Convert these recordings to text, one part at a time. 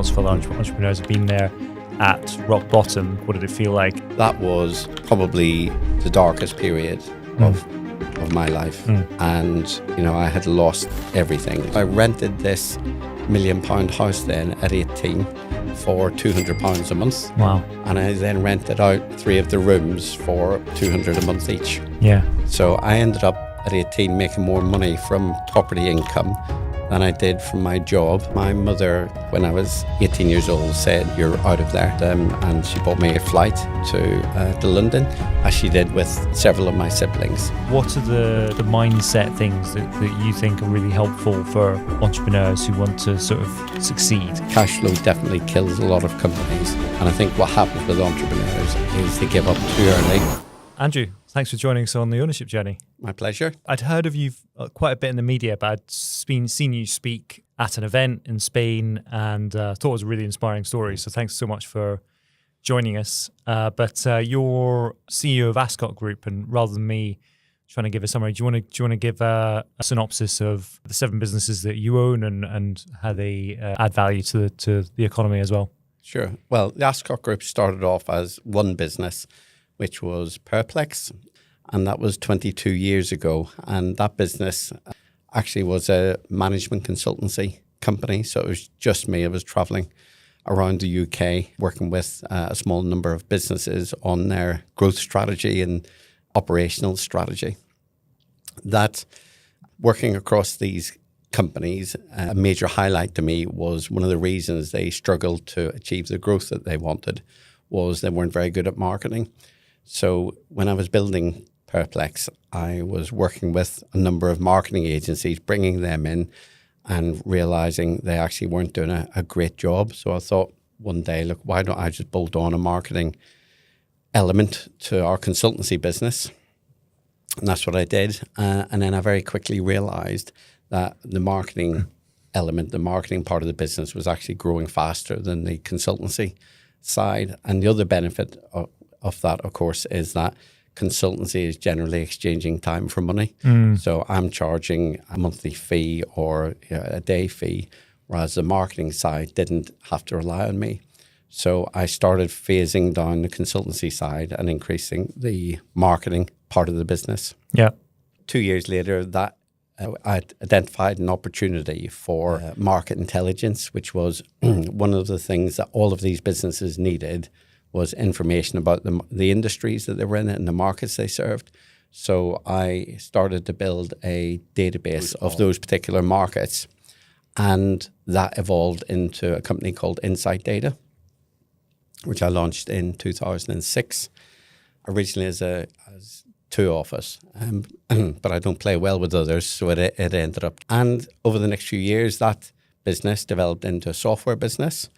lots of other entrepreneurs have been there at rock bottom. What did it feel like? That was probably the darkest period of my life. And, I had lost everything. I rented this £1 million house then at 18 for £200 a month. Wow. And I then rented out 3 of the rooms for £200 a month each. Yeah. So I ended up at 18 making more money from property income than I did from my job. My mother, when I was 18 years old, said, "You're out of there." And she bought me a flight to London, as she did with several of my siblings. What are the mindset things that you think are really helpful for entrepreneurs who want to sort of succeed? Cash flow definitely kills a lot of companies. And I think what happens with entrepreneurs is they give up too early. Andrew, thanks for joining us on the ownership journey. My pleasure. I'd heard of you quite a bit in the media, but I'd seen you speak at an event in Spain and thought it was a really inspiring story. So thanks so much for joining us. But you're CEO of Ascot Group, and rather than me trying to give a summary, do you want to give a synopsis of the 7 businesses that you own and how they add value to the economy as well? Sure. Well, the Ascot Group started off as one business, which was Perplex, and that was 22 years ago. And that business actually was a management consultancy company, so it was just me. I was traveling around the UK working with a small number of businesses on their growth strategy and operational strategy. That working across these companies, a major highlight to me was one of the reasons they struggled to achieve the growth that they wanted was they weren't very good at marketing. So when I was building Perplex, I was working with a number of marketing agencies, bringing them in and realizing they actually weren't doing a great job. So I thought one day, look, why don't I just bolt on a marketing element to our consultancy business? And that's what I did. And then I very quickly realized that the marketing element, the marketing part of the business was actually growing faster than the consultancy side. And the other benefit of that, of course, is that consultancy is generally exchanging time for money. So I'm charging a monthly fee or a day fee, whereas the marketing side didn't have to rely on me. So I started phasing down the consultancy side and increasing the marketing part of the business. Yeah. 2 years later, that I identified an opportunity for market intelligence, which was one of the things that all of these businesses needed was information about the industries that they were in and the markets they served. So I started to build a database of those particular markets, and that evolved into a company called Insight Data, which I launched in 2006, originally as 2 office, but I don't play well with others, so it ended up. And over the next few years, that business developed into a software business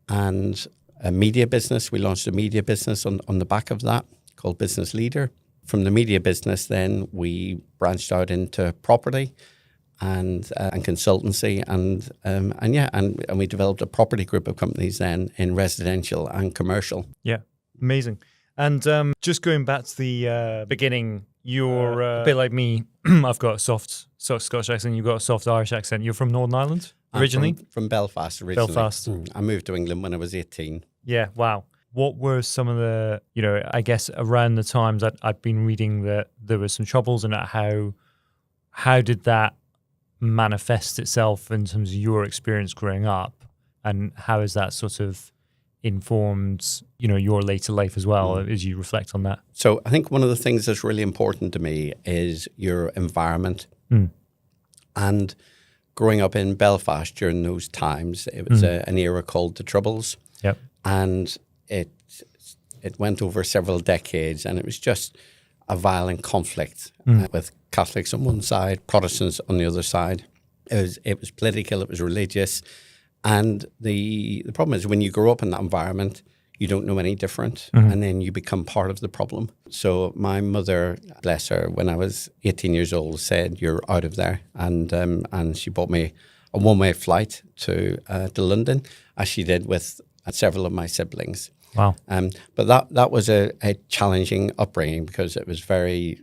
and a media business. We launched a media business on the back of that called Business Leader. From the media business, then we branched out into property and consultancy, and we developed a property group of companies then in residential and commercial. Yeah, amazing. And just going back to the beginning, you're a bit like me. I've got a soft Scottish accent. You've got a soft Irish accent. You're from Northern Ireland originally? From Belfast originally. Belfast. I moved to England when I was 18. Yeah, wow. What were some of the, I guess around the times I'd been reading that there were some troubles, and how did that manifest itself in terms of your experience growing up, and how has that sort of informed, your later life as well as you reflect on that? So I think one of the things that's really important to me is your environment. And growing up in Belfast during those times, it was an era called the Troubles. Yep. And it went over several decades, and it was just a violent conflict with Catholics on one side, Protestants on the other side. It was political, it was religious. And the problem is when you grow up in that environment, you don't know any different, and then you become part of the problem. So my mother, bless her, when I was 18 years old, said, "You're out of there," and she bought me a one-way flight to London, as she did with several of my siblings. Wow. But that was a challenging upbringing because it was very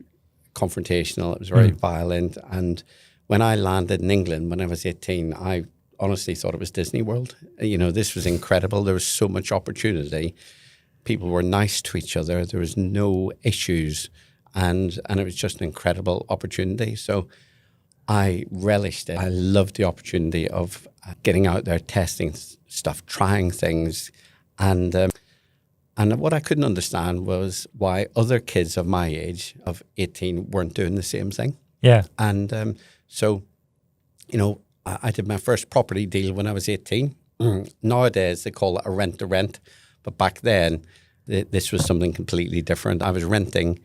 confrontational. It was very violent. And when I landed in England when I was 18, I honestly thought it was Disney World. You know, this was incredible. There was so much opportunity. People were nice to each other. There was no issues, and it was just an incredible opportunity. So I relished it. I loved the opportunity of getting out there, testing stuff, trying things, and what I couldn't understand was why other kids of my age, of 18, weren't doing the same thing. Yeah. And so, you know, I did my first property deal when I was 18. Nowadays, they call it a rent-to-rent. But back then, this was something completely different. I was renting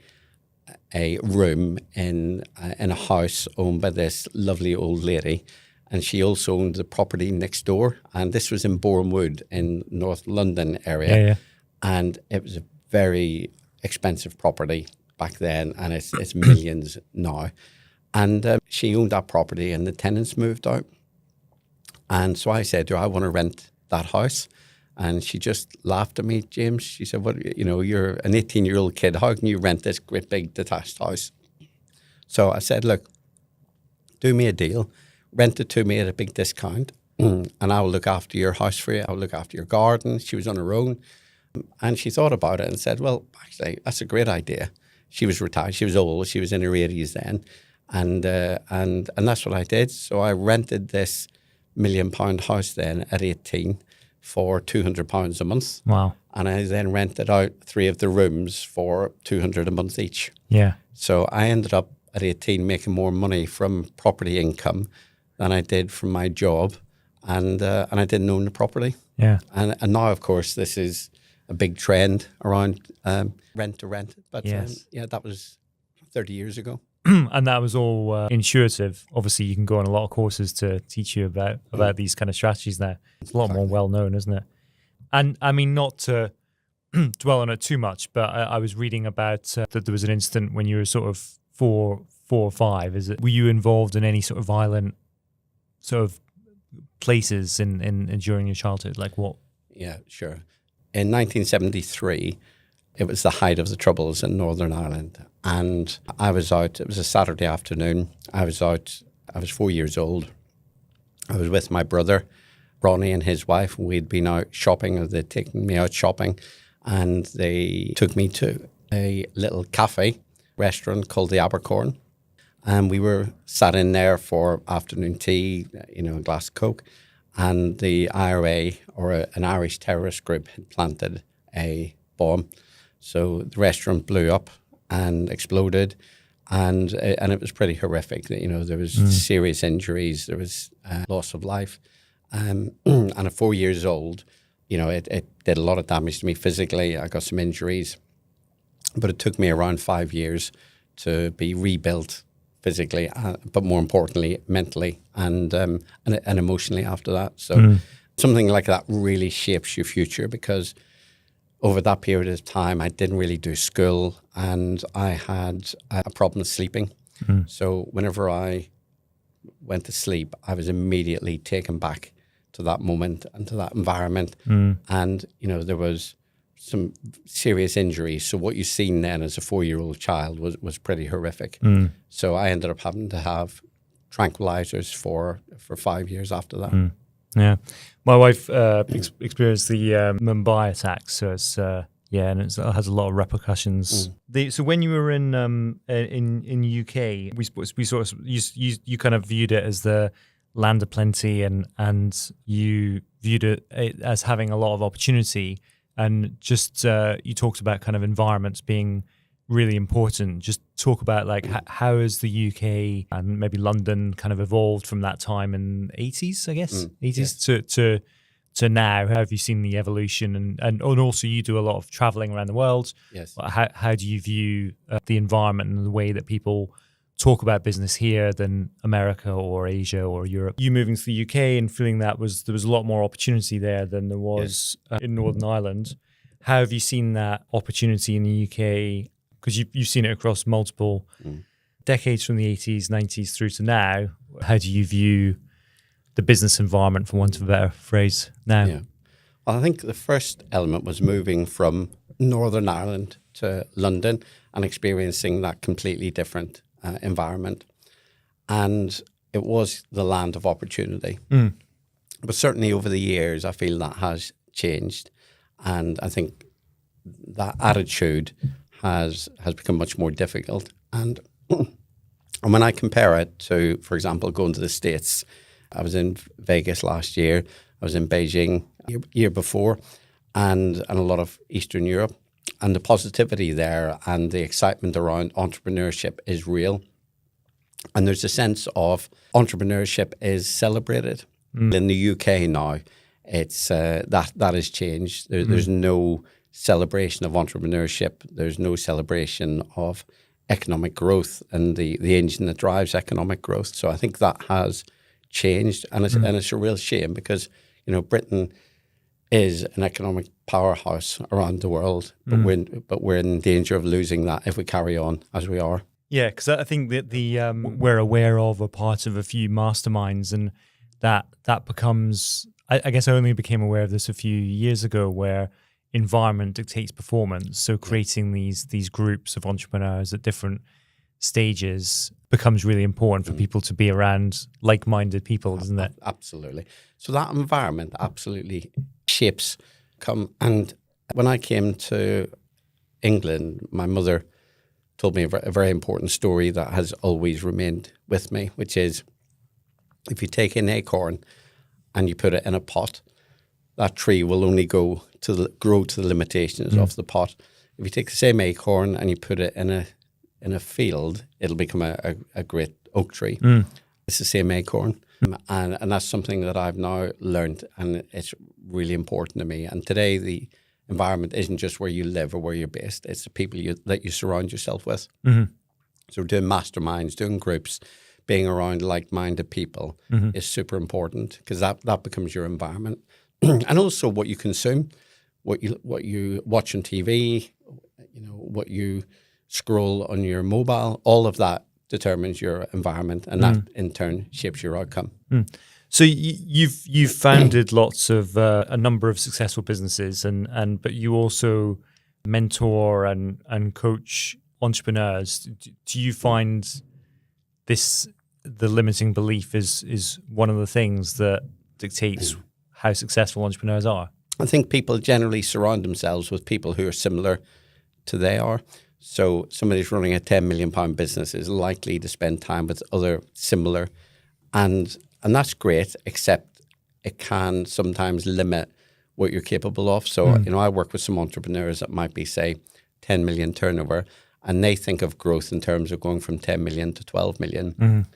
a room in a house owned by this lovely old lady. And she also owned the property next door. And this was in Bournemouth in North London area. Yeah, yeah. And it was a very expensive property back then, and it's millions now. And she owned that property, and the tenants moved out. And so I said to her, I want to rent that house. And she just laughed at me, James. She said, "What? You know, you're an 18-year-old kid. How can you rent this great big detached house?" So I said, "Look, do me a deal. Rent it to me at a big discount, and I'll look after your house for you. I'll look after your garden." She was on her own. And she thought about it and said, well, actually, that's a great idea. She was retired. She was old. She was in her 80s then. And that's what I did. So I rented this £1 million house then at 18 for £200 a month. Wow. And I then rented out 3 of the rooms for £200 a month each. Yeah. So I ended up at 18 making more money from property income than I did from my job. And I didn't own the property. Yeah. And now, of course, this is a big trend around rent to rent. But yes. that was 30 years ago. And that was all intuitive. Obviously, you can go on a lot of courses to teach you about these kind of strategies now. It's a lot more well known, isn't it? And I mean, not to dwell on it too much, but I was reading about that there was an incident when you were sort of four or five. Were you involved in any sort of violent sort of places in during your childhood? Like what? Yeah, sure. In 1973, it was the height of the Troubles in Northern Ireland. And I was out, it was a Saturday afternoon. I was 4 years old. I was with my brother, Ronnie, and his wife. We'd been out shopping, or they'd taken me out shopping. And they took me to a little cafe restaurant called the Abercorn. And we were sat in there for afternoon tea, you know, a glass of Coke. And the IRA, or an Irish terrorist group, had planted a bomb. So the restaurant blew up and exploded, and it was pretty horrific. You know, there was serious injuries, there was loss of life. And at 4 years old, you know, it did a lot of damage to me physically. I got some injuries, but it took me around 5 years to be rebuilt physically, but more importantly, mentally and emotionally after that. So something like that really shapes your future, because over that period of time, I didn't really do school, and I had a problem sleeping. So whenever I went to sleep, I was immediately taken back to that moment and to that environment. And, you know, there was some serious injuries. So what you've seen then as a 4-year-old child was pretty horrific. So I ended up having to have tranquilizers for 5 years after that. Yeah. My wife experienced the Mumbai attacks, so it's and it has a lot of repercussions. So when you were in UK, we sort of you kind of viewed it as the land of plenty, and you viewed it as having a lot of opportunity, and just you talked about kind of environments being really important. Just talk about like how has the UK and maybe London kind of evolved from that time in the 80s, I guess, 80s to now. How have you seen the evolution? And also you do a lot of traveling around the world. Yes. How do you view the environment and the way that people talk about business here than America or Asia or Europe? You moving to the UK and feeling that there was a lot more opportunity there than there was in Northern Ireland. How have you seen that opportunity in the UK? Because you've seen it across multiple decades, from the 80s, 90s through to now. How do you view the business environment, for want of a better phrase, now? Yeah. Well, I think the first element was moving from Northern Ireland to London and experiencing that completely different environment. And it was the land of opportunity. But certainly over the years, I feel that has changed. And I think that attitude has become much more difficult. And when I compare it to, for example, going to the States, I was in Vegas last year, I was in Beijing year before, and a lot of Eastern Europe. And the positivity there and the excitement around entrepreneurship is real. And there's a sense of entrepreneurship is celebrated. In the UK now, it's that has changed. There's no celebration of entrepreneurship. There's no celebration of economic growth and the engine that drives economic growth. So I think that has changed, and it's a real shame because Britain is an economic powerhouse around the world, but we're in danger of losing that if we carry on as we are. Yeah, because I think that we're aware of a part of a few masterminds, and that becomes, I guess I only became aware of this a few years ago, where environment dictates performance. So creating these groups of entrepreneurs at different stages becomes really important for people to be around like-minded people, doesn't it? Absolutely. So that environment absolutely shapes and when I came to England, my mother told me a very important story that has always remained with me, which is if you take an acorn and you put it in a pot, that tree will only grow to the limitations of the pot. If you take the same acorn and you put it in a field, it'll become a great oak tree. It's the same acorn. And that's something that I've now learned, and it's really important to me. And today, the environment isn't just where you live or where you're based. It's the people that you surround yourself with. So doing masterminds, doing groups, being around like-minded people is super important, because that becomes your environment. And also what you consume, what you watch on TV, what you scroll on your mobile, all of that determines your environment, and that in turn shapes your outcome. So you've founded lots of a number of successful businesses, but you also mentor and coach entrepreneurs. Do you find the limiting belief is one of the things that dictates how successful entrepreneurs are? I think people generally surround themselves with people who are similar to they are. So somebody who's running a £10 million business is likely to spend time with other similar, and that's great, except it can sometimes limit what you're capable of. So, I work with some entrepreneurs that might be, say, 10 million turnover, and they think of growth in terms of going from 10 million to 12 million.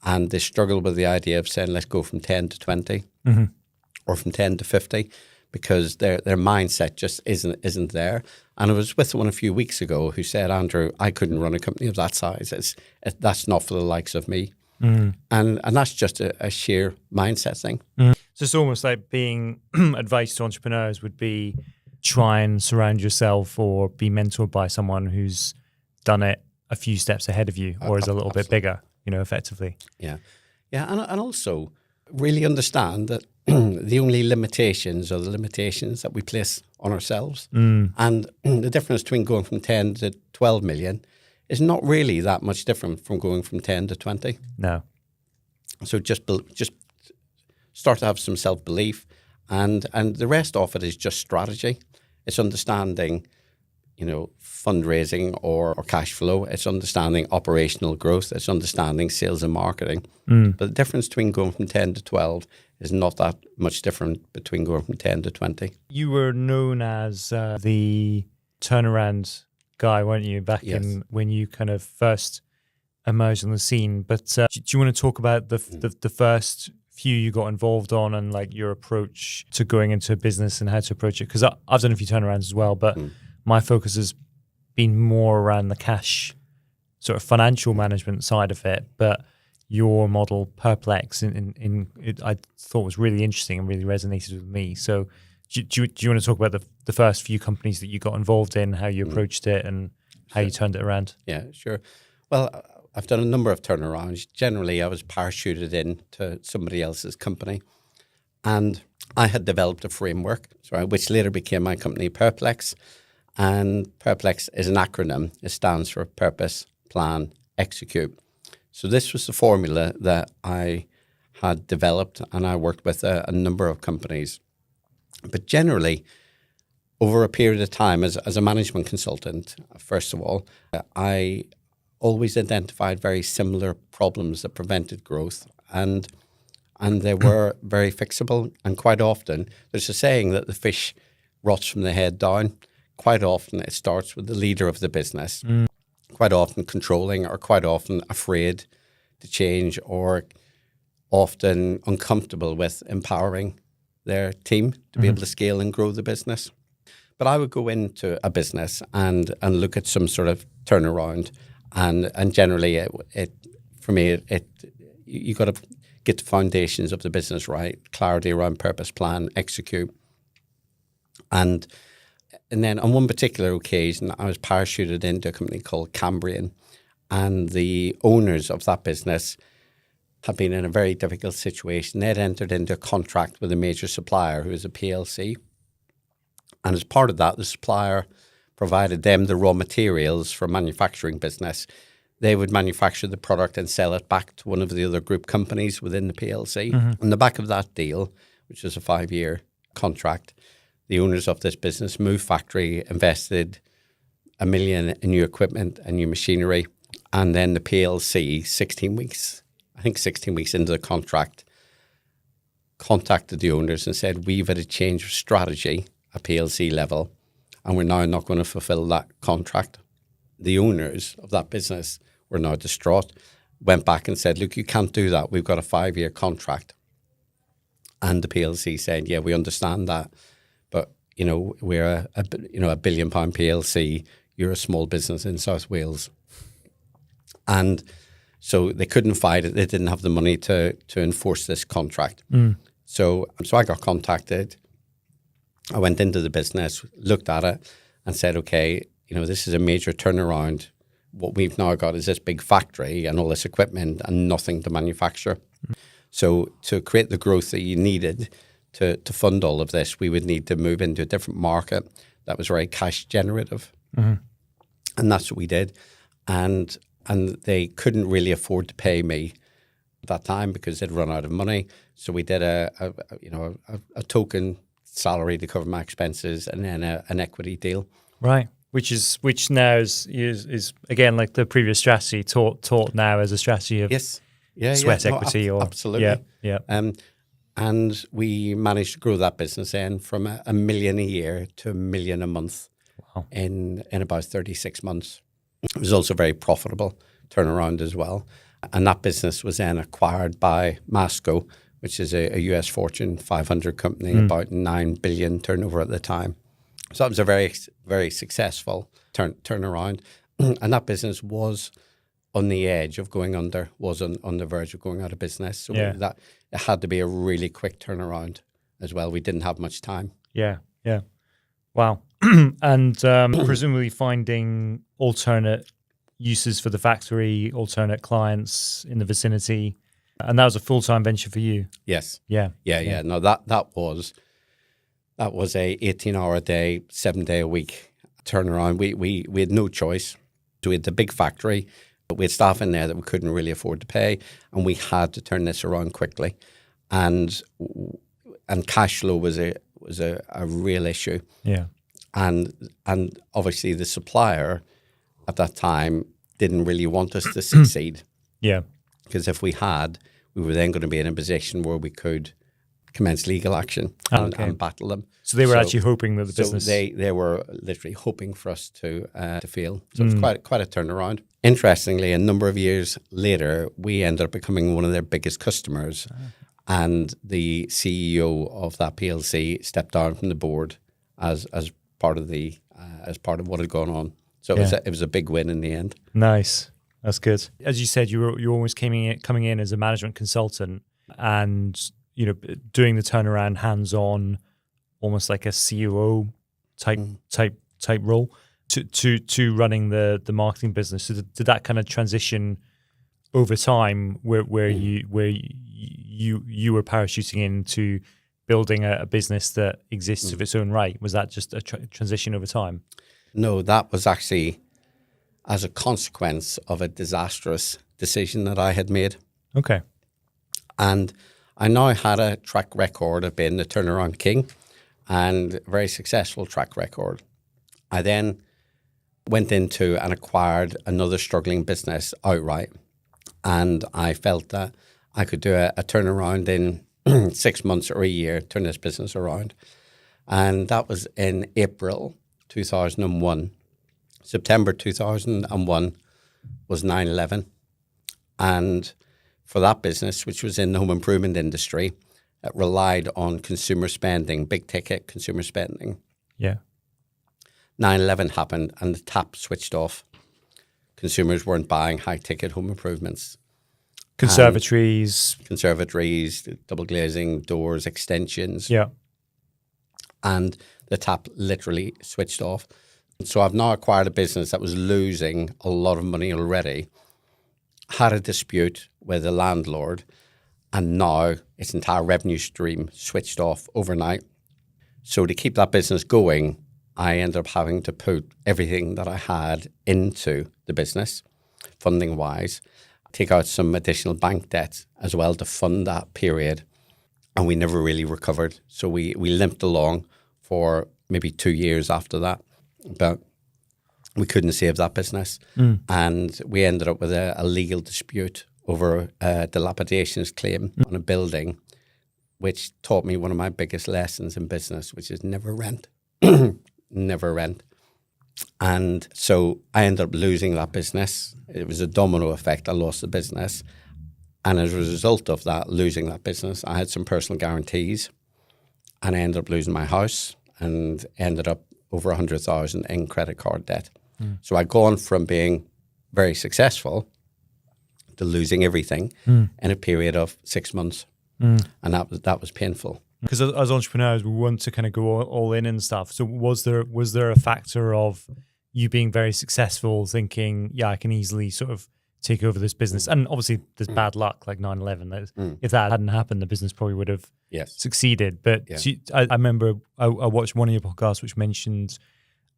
And they struggle with the idea of saying, let's go from 10 to 20 or from 10 to 50. Because their mindset just isn't there. And I was with one a few weeks ago who said, Andrew, I couldn't run a company of that size. That's not for the likes of me. And that's just a sheer mindset thing. So it's almost like being advice to entrepreneurs would be try and surround yourself or be mentored by someone who's done it a few steps ahead of you or is a little bit bigger, effectively. Yeah. And also really understand that the only limitations are the limitations that we place on ourselves. And the difference between going from 10 to 12 million is not really that much different from going from 10 to 20. No. So just start to have some self-belief, and the rest of it is just strategy. It's understanding, fundraising or cash flow. It's understanding operational growth. It's understanding sales and marketing. But the difference between going from 10 to 12 is not that much different between going from 10 to 20. You were known as the turnaround guy, weren't you, back in when you kind of first emerged on the scene? But do you want to talk about the first few you got involved on and like your approach to going into a business and how to approach it? Because I've done a few turnarounds as well, but my focus has been more around the cash sort of financial management side of it. But your model, Perplex, I thought was really interesting and really resonated with me. So do you want to talk about the first few companies that you got involved in, how you approached it and how you turned it around? Yeah, sure. Well, I've done a number of turnarounds. Generally, I was parachuted into somebody else's company, and I had developed a framework, which later became my company, Perplex. And Perplex is an acronym. It stands for Purpose, Plan, Execute. So this was the formula that I had developed, and I worked with a number of companies. But generally, over a period of time as a management consultant, first of all, I always identified very similar problems that prevented growth, and they were very fixable. And quite often, there's a saying that the fish rots from the head down. Quite often, it starts with the leader of the business, quite often controlling or quite often afraid to change or often uncomfortable with empowering their team to be able to scale and grow the business. But I would go into a business and look at some sort of turnaround, and generally you got to get the foundations of the business right, clarity around purpose, plan, execute, and then on one particular occasion I was parachuted into a company called Cambrian, and the owners of that business had been in a very difficult situation. They'd entered into a contract with a major supplier who was a PLC. And as part of that, the supplier provided them the raw materials for manufacturing business. They would manufacture the product and sell it back to one of the other group companies within the PLC. On the back of that deal, which was a 5-year contract, the owners of this business moved factory, invested $1 million in new equipment and new machinery. And then the PLC, 16 weeks into the contract, contacted the owners and said, we've had a change of strategy at PLC level, and we're now not going to fulfill that contract. The owners of that business were now distraught, went back and said, look, you can't do that. We've got a 5-year contract. And the PLC said, yeah, we understand that, but, we're a £1 billion PLC. You're a small business in South Wales. And so they couldn't fight it. They didn't have the money to enforce this contract. So I got contacted. I went into the business, looked at it, and said, okay, this is a major turnaround. What we've now got is this big factory and all this equipment and nothing to manufacture. So to create the growth that you needed to fund all of this, we would need to move into a different market that was very cash generative. And that's what we did. And they couldn't really afford to pay me at that time because they'd run out of money. So we did a token salary to cover my expenses, and then an equity deal. Right. Which now is again like the previous strategy taught now as a strategy of sweat equity or absolutely. And we managed to grow that business then from $1 million a year to $1 million a month. Wow. in about 36 months. It was also very profitable turnaround as well. And that business was then acquired by Masco, which is a US Fortune 500 company, about $9 billion turnover at the time. So that was a very, very successful turnaround. And that business was on the edge of going under, was on the verge of going out of business. So that it had to be a really quick turnaround as well. We didn't have much time. Yeah. Wow. And presumably finding alternate uses for the factory, alternate clients in the vicinity. And that was a full-time venture for you? Yes. Yeah. No, that was a 18-hour a day, 7-day a week turnaround. We had no choice. So we had the big factory, but we had staff in there that we couldn't really afford to pay, and we had to turn this around quickly. And cash flow was a real issue. Yeah. And obviously the supplier at that time didn't really want us to succeed. Yeah. Because if we had, we were then going to be in a position where we could commence legal action and battle them. So they were actually hoping that the business... So they were literally hoping for us to fail. So it was quite a turnaround. Interestingly, a number of years later, we ended up becoming one of their biggest customers. And the CEO of that PLC stepped down from the board as part of what had gone on. So it was a big win in the end. Nice. That's good. As you said, you always coming in as a management consultant and doing the turnaround hands-on, almost like a COO type role to running the marketing business. So did that kind of transition over time where you were parachuting into building a business that exists of its own right? Was that just a transition over time? No, that was actually as a consequence of a disastrous decision that I had made. Okay. And I now had a track record of being the turnaround king and a very successful track record. I then went into and acquired another struggling business outright. And I felt that I could do a turnaround in 6 months or a year, turn this business around. And that was in April 2001. September 2001 was 9/11. And for that business, which was in the home improvement industry, it relied on consumer spending, big ticket consumer spending. Yeah. 9/11 happened and the tap switched off. Consumers weren't buying high ticket home improvements. Conservatories, double glazing, doors, extensions. yeah. And the tap literally switched off. So I've now acquired a business that was losing a lot of money already, had a dispute with the landlord, and now its entire revenue stream switched off overnight. So to keep that business going, I ended up having to put everything that I had into the business, funding-wise, take out some additional bank debt as well to fund that period. And we never really recovered. So we limped along for maybe 2 years after that. But we couldn't save that business. And we ended up with a legal dispute over a dilapidations claim on a building, which taught me one of my biggest lessons in business, which is never rent. Never rent. And so I ended up losing that business. It was a domino effect. I lost the business. And as a result of that, losing that business, I had some personal guarantees. And I ended up losing my house and ended up over 100,000 in credit card debt. So I'd gone from being very successful to losing everything in a period of 6 months. And that was painful. Because as entrepreneurs, we want to kind of go all in and stuff. So was there a factor of you being very successful, thinking, yeah, I can easily sort of take over this business? And obviously there's bad luck like 9/11. If that hadn't happened, the business probably would have succeeded. But I remember I watched one of your podcasts which mentioned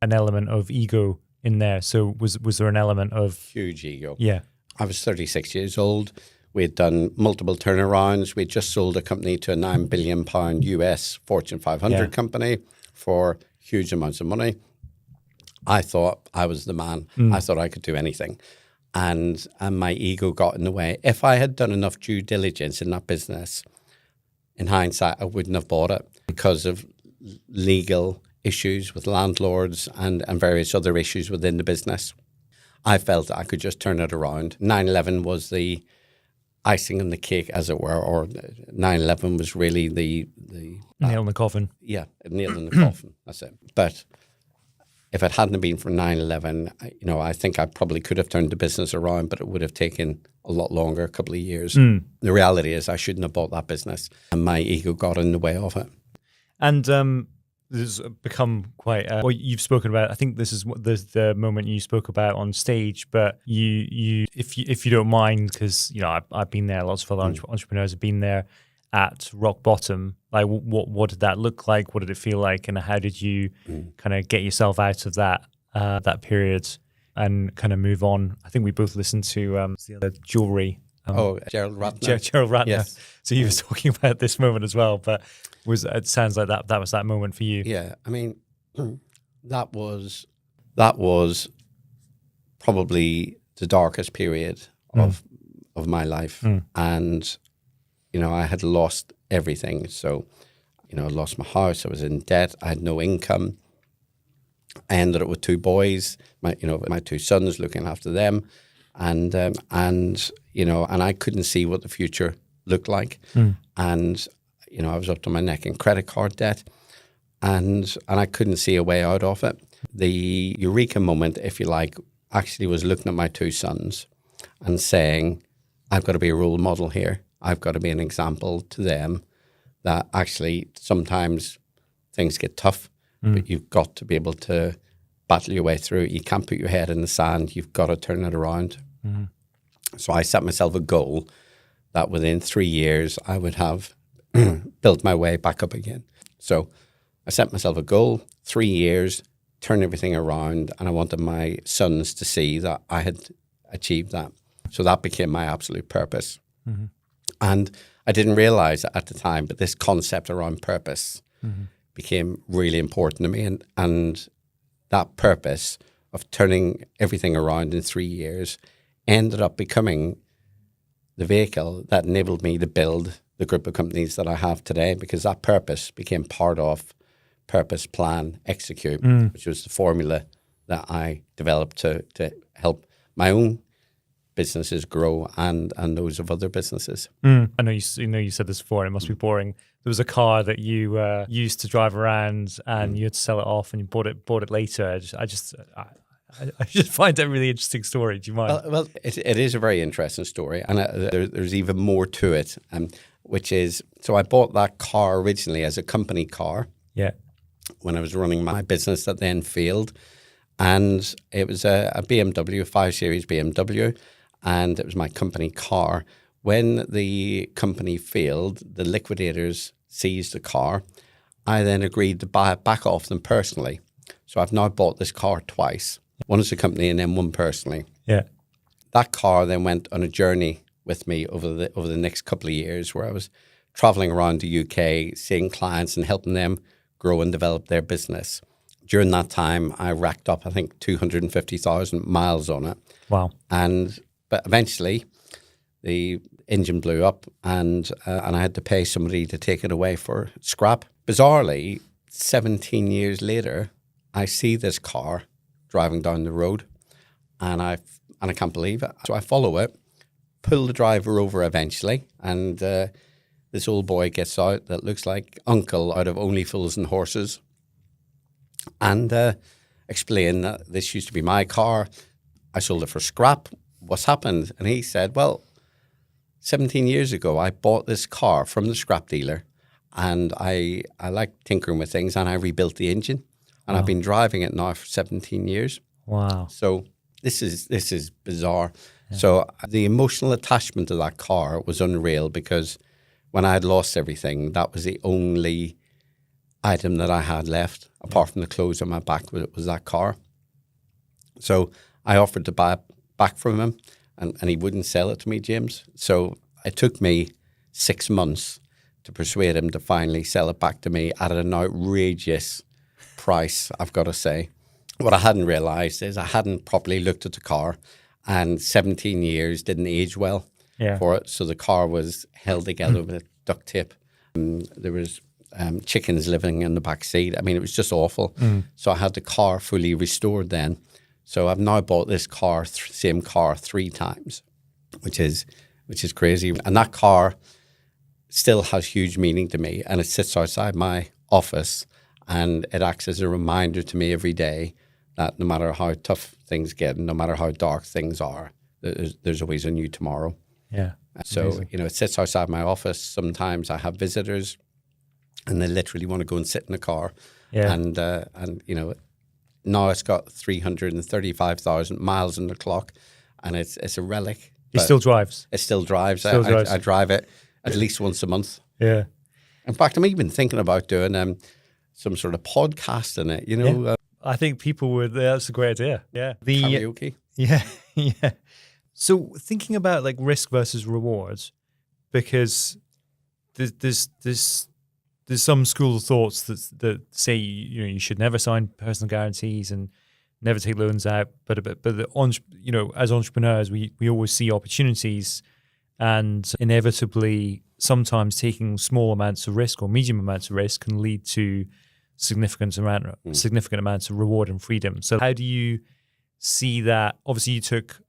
an element of ego in there. So was there an element of... Huge ego. Yeah. I was 36 years old. We had done multiple turnarounds. We just sold a company to a £9 billion US Fortune 500 company for huge amounts of money. I thought I was the man. I thought I could do anything. And my ego got in the way. If I had done enough due diligence in that business, in hindsight, I wouldn't have bought it because of legal issues with landlords and various other issues within the business. I felt I could just turn it around. 9/11 was the icing on the cake, as it were, or 9/11 was really the nail in the coffin. Yeah, nail in the coffin. That's it. But if it hadn't been for 9/11, I think I probably could have turned the business around, but it would have taken a lot longer, a couple of years. The reality is I shouldn't have bought that business, and my ego got in the way of it. And this has become quite. Well, you've spoken about. I think this is the moment you spoke about on stage. But you, if you don't mind, because I've been there. Lots of other entrepreneurs have been there at rock bottom. Like, what did that look like? What did it feel like? And how did you kind of get yourself out of that period and kind of move on? I think we both listened to the jewelry. Gerald Ratner. Gerald Ratner. Yes. So you were talking about this moment as well, but it sounds like that was that moment for you. Yeah, I mean, that was probably the darkest period of my life, and I had lost everything. So, I lost my house. I was in debt. I had no income. I ended up with 2 boys. My 2 sons, looking after them, and I couldn't see what the future looked like, and I was up to my neck in credit card debt, and I couldn't see a way out of it. The eureka moment, if you like, actually was looking at my 2 sons and saying, I've got to be a role model here. I've got to be an example to them that actually sometimes things get tough, but you've got to be able to battle your way through. You can't put your head in the sand. You've got to turn it around. So I set myself a goal that within 3 years I would have built my way back up again. So I set myself a goal, 3 years, turn everything around, and I wanted my sons to see that I had achieved that. So that became my absolute purpose. And I didn't realize at the time, but this concept around purpose became really important to me. And that purpose of turning everything around in 3 years ended up becoming the vehicle that enabled me to build the group of companies that I have today, because that purpose became part of purpose, plan, execute, which was the formula that I developed to help my own businesses grow and those of other businesses. I know you said this before, and it must be boring. There was a car that you used to drive around, and you had to sell it off, and you bought it later. I just find that a really interesting story. Do you mind? Well, it is a very interesting story, and there's even more to it, which is, so I bought that car originally as a company car. Yeah. When I was running my business that then failed, and it was a BMW, a 5 Series BMW, and it was my company car. When the company failed, the liquidators seized the car. I then agreed to buy it back off them personally. So I've now bought this car twice. One as a company and then one personally. Yeah. That car then went on a journey with me over the next couple of years, where I was traveling around the UK, seeing clients and helping them grow and develop their business. During that time, I racked up, I think, 250,000 miles on it. Wow. But eventually, the engine blew up, and I had to pay somebody to take it away for scrap. Bizarrely, 17 years later, I see this car driving down the road, and I can't believe it. So I follow it, pull the driver over eventually, and this old boy gets out that looks like Uncle out of Only Fools and Horses, and explain that this used to be my car. I sold it for scrap. What's happened? And he said, well, 17 years ago, I bought this car from the scrap dealer, and I like tinkering with things, and I rebuilt the engine, and I've been driving it now for 17 years. Wow. So this is bizarre. Yeah. So the emotional attachment to that car was unreal, because when I had lost everything, that was the only item that I had left, apart from the clothes on my back, was that car. So I offered to buy it back from him, and he wouldn't sell it to me, James. So it took me 6 months to persuade him to finally sell it back to me at an outrageous price, I've got to say. What I hadn't realised is I hadn't properly looked at the car, and 17 years didn't age well for it. So the car was held together with duct tape. There was chickens living in the back seat. I mean, it was just awful. So I had the car fully restored then. So I've now bought this car, same car, 3 times, which is crazy. And that car still has huge meaning to me, and it sits outside my office, and it acts as a reminder to me every day that no matter how tough things get, and no matter how dark things are, there's always a new tomorrow. Yeah. So, amazing. it sits outside my office. Sometimes I have visitors, and they literally want to go and sit in the car. Yeah. And now it's got 335,000 miles on the clock, and it's a relic. It still drives. It still drives. I drive it at least once a month. Yeah. In fact, I'm even thinking about doing some sort of podcast in it. Yeah. I think people would. That's a great idea. Yeah. Karaoke. Yeah. Yeah. So thinking about like risk versus rewards, because there's some school of thoughts that say you should never sign personal guarantees and never take loans out. But as entrepreneurs, we always see opportunities, and inevitably sometimes taking small amounts of risk or medium amounts of risk can lead to significant amounts of reward and freedom. So how do you see that? Obviously, you took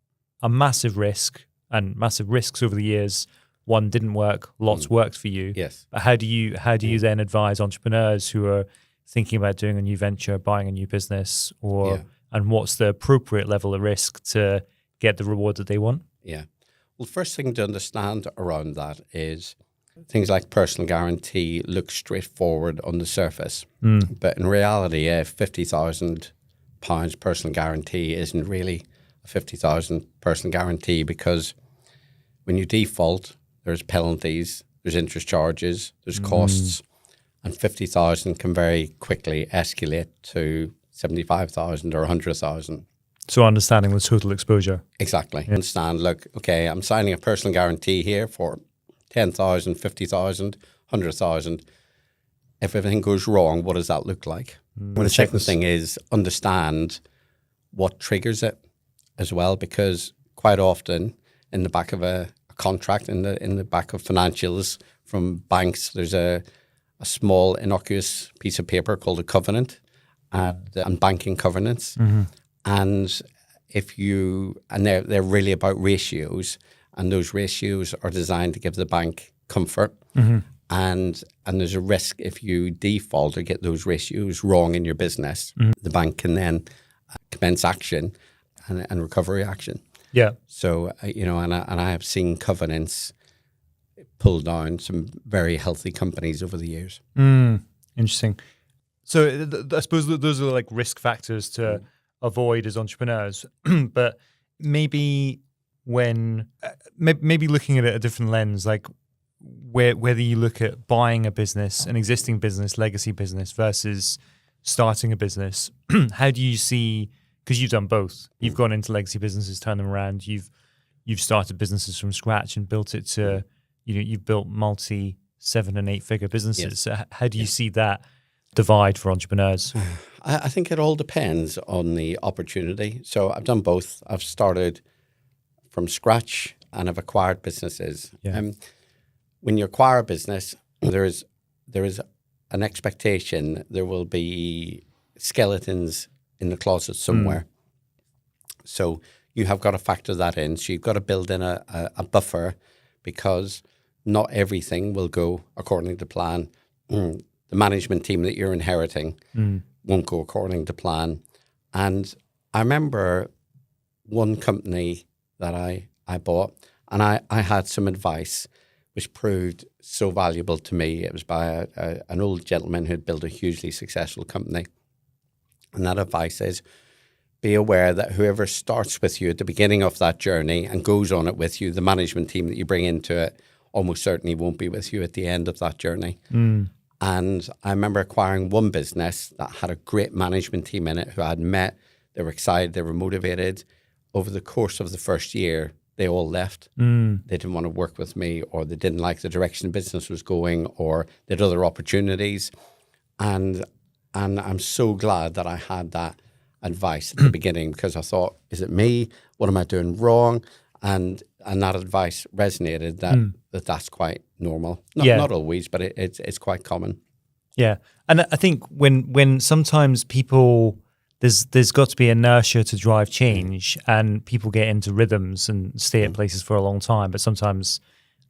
a massive risk and massive risks over the years. One didn't work, lots worked for you. Yes. But how do you then advise entrepreneurs who are thinking about doing a new venture, buying a new business, and what's the appropriate level of risk to get the reward that they want? Yeah. Well, first thing to understand around that is things like personal guarantee look straightforward on the surface, but in reality, a £50,000 personal guarantee isn't really a £50,000 personal guarantee, because when you default, there's penalties, there's interest charges, there's costs, and 50,000 can very quickly escalate to 75,000 or 100,000. So understanding the total exposure. Exactly. Yeah. Understand, look, okay, I'm signing a personal guarantee here for 10,000, 50,000, 100,000. If everything goes wrong, what does that look like? The second thing is understand what triggers it as well, because quite often in the back of a contract, in the back of financials from banks, there's a small innocuous piece of paper called a covenant and banking covenants. And they're really about ratios, and those ratios are designed to give the bank comfort. And there's a risk if you default or get those ratios wrong in your business, the bank can then commence action and recovery action. Yeah. So, and I have seen covenants pull down some very healthy companies over the years. Interesting. So I suppose those are like risk factors to avoid as entrepreneurs, but maybe maybe looking at it a different lens, like whether you look at buying a business, an existing business, legacy business versus starting a business, how do you see, because you've done both, you've gone into legacy businesses, turned them around, you've started businesses from scratch and built it to, you've built multi 7 and 8 figure businesses. Yes. So how do you see that divide for entrepreneurs? I think it all depends on the opportunity. So I've done both. I've started from scratch and I've acquired businesses. Yeah. When you acquire a business, there is an expectation there will be skeletons in the closet somewhere. So you have got to factor that in. So you've got to build in a buffer, because not everything will go according to plan. The management team that you're inheriting won't go according to plan. And I remember one company that I bought, and I had some advice which proved so valuable to me. It was by an old gentleman who had built a hugely successful company. And that advice is, be aware that whoever starts with you at the beginning of that journey and goes on it with you, the management team that you bring into it, almost certainly won't be with you at the end of that journey. And I remember acquiring one business that had a great management team in it who I had met. They were excited, they were motivated. Over the course of the first year, they all left. They didn't want to work with me, or they didn't like the direction the business was going, or they had other opportunities. And I'm so glad that I had that advice at the beginning, because I thought, is it me? What am I doing wrong? And that advice resonated that's quite normal. Not always, but it's quite common. Yeah. And I think when sometimes people, there's got to be inertia to drive change, and people get into rhythms and stay at places for a long time. But sometimes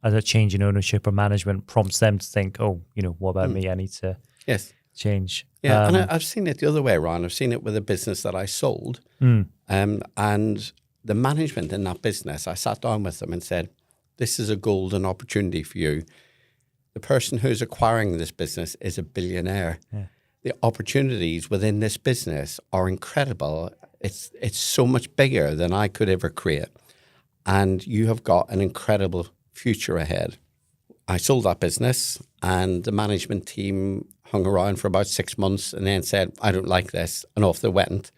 as a change in ownership or management prompts them to think, oh, what about me? I need to change. Yeah, and I've seen it the other way around. I've seen it with a business that I sold. And the management in that business, I sat down with them and said, this is a golden opportunity for you. The person who's acquiring this business is a billionaire. Yeah. The opportunities within this business are incredible. It's so much bigger than I could ever create. And you have got an incredible future ahead. I sold that business, and the management team hung around for about 6 months and then said, I don't like this, and off they went.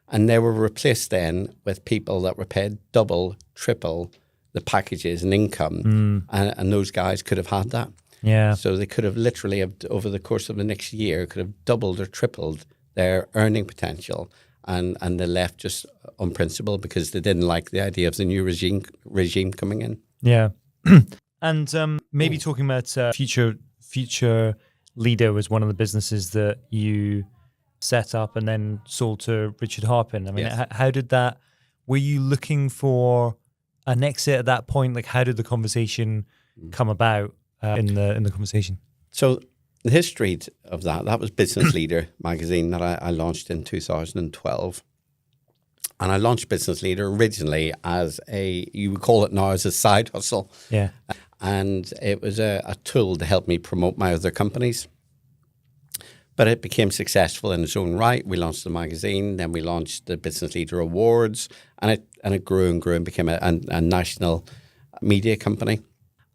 And they were replaced then with people that were paid double, triple the packages and income. And those guys could have had that. Yeah. So they could have literally, over the course of the next year, could have doubled or tripled their earning potential. And they left just on principle because they didn't like the idea of the new regime coming in. Yeah. And maybe talking about Future Leader was one of the businesses that you set up and then sold to Richard Harpin. I mean, yes. How did that, were you looking for an exit at that point? Like, how did the conversation come about in the conversation? So the history of that was Business Leader magazine that I launched in 2012. And I launched Business Leader originally as you would call it now as a side hustle. Yeah. And it was a tool to help me promote my other companies. But it became successful in its own right. We launched the magazine, then we launched the Business Leader Awards, and it grew and grew and became a national media company.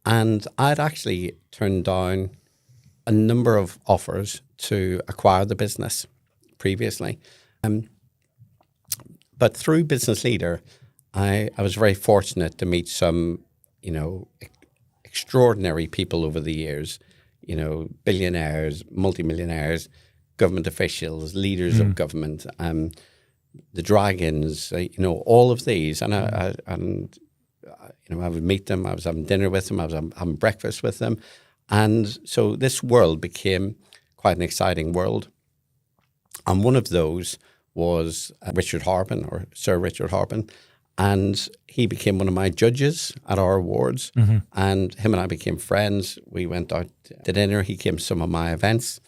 And I'd actually turned down a number of offers to acquire the business previously. But through Business Leader, I was very fortunate to meet some, extraordinary people over the years, billionaires, multimillionaires, government officials, leaders of government, the dragons, all of these. And I would meet them. I was having dinner with them. I was having breakfast with them. And so this world became quite an exciting world. And one of those was Richard Harpin, or Sir Richard Harpin. And he became one of my judges at our awards. And him and I became friends. We went out to dinner. He came to some of my events.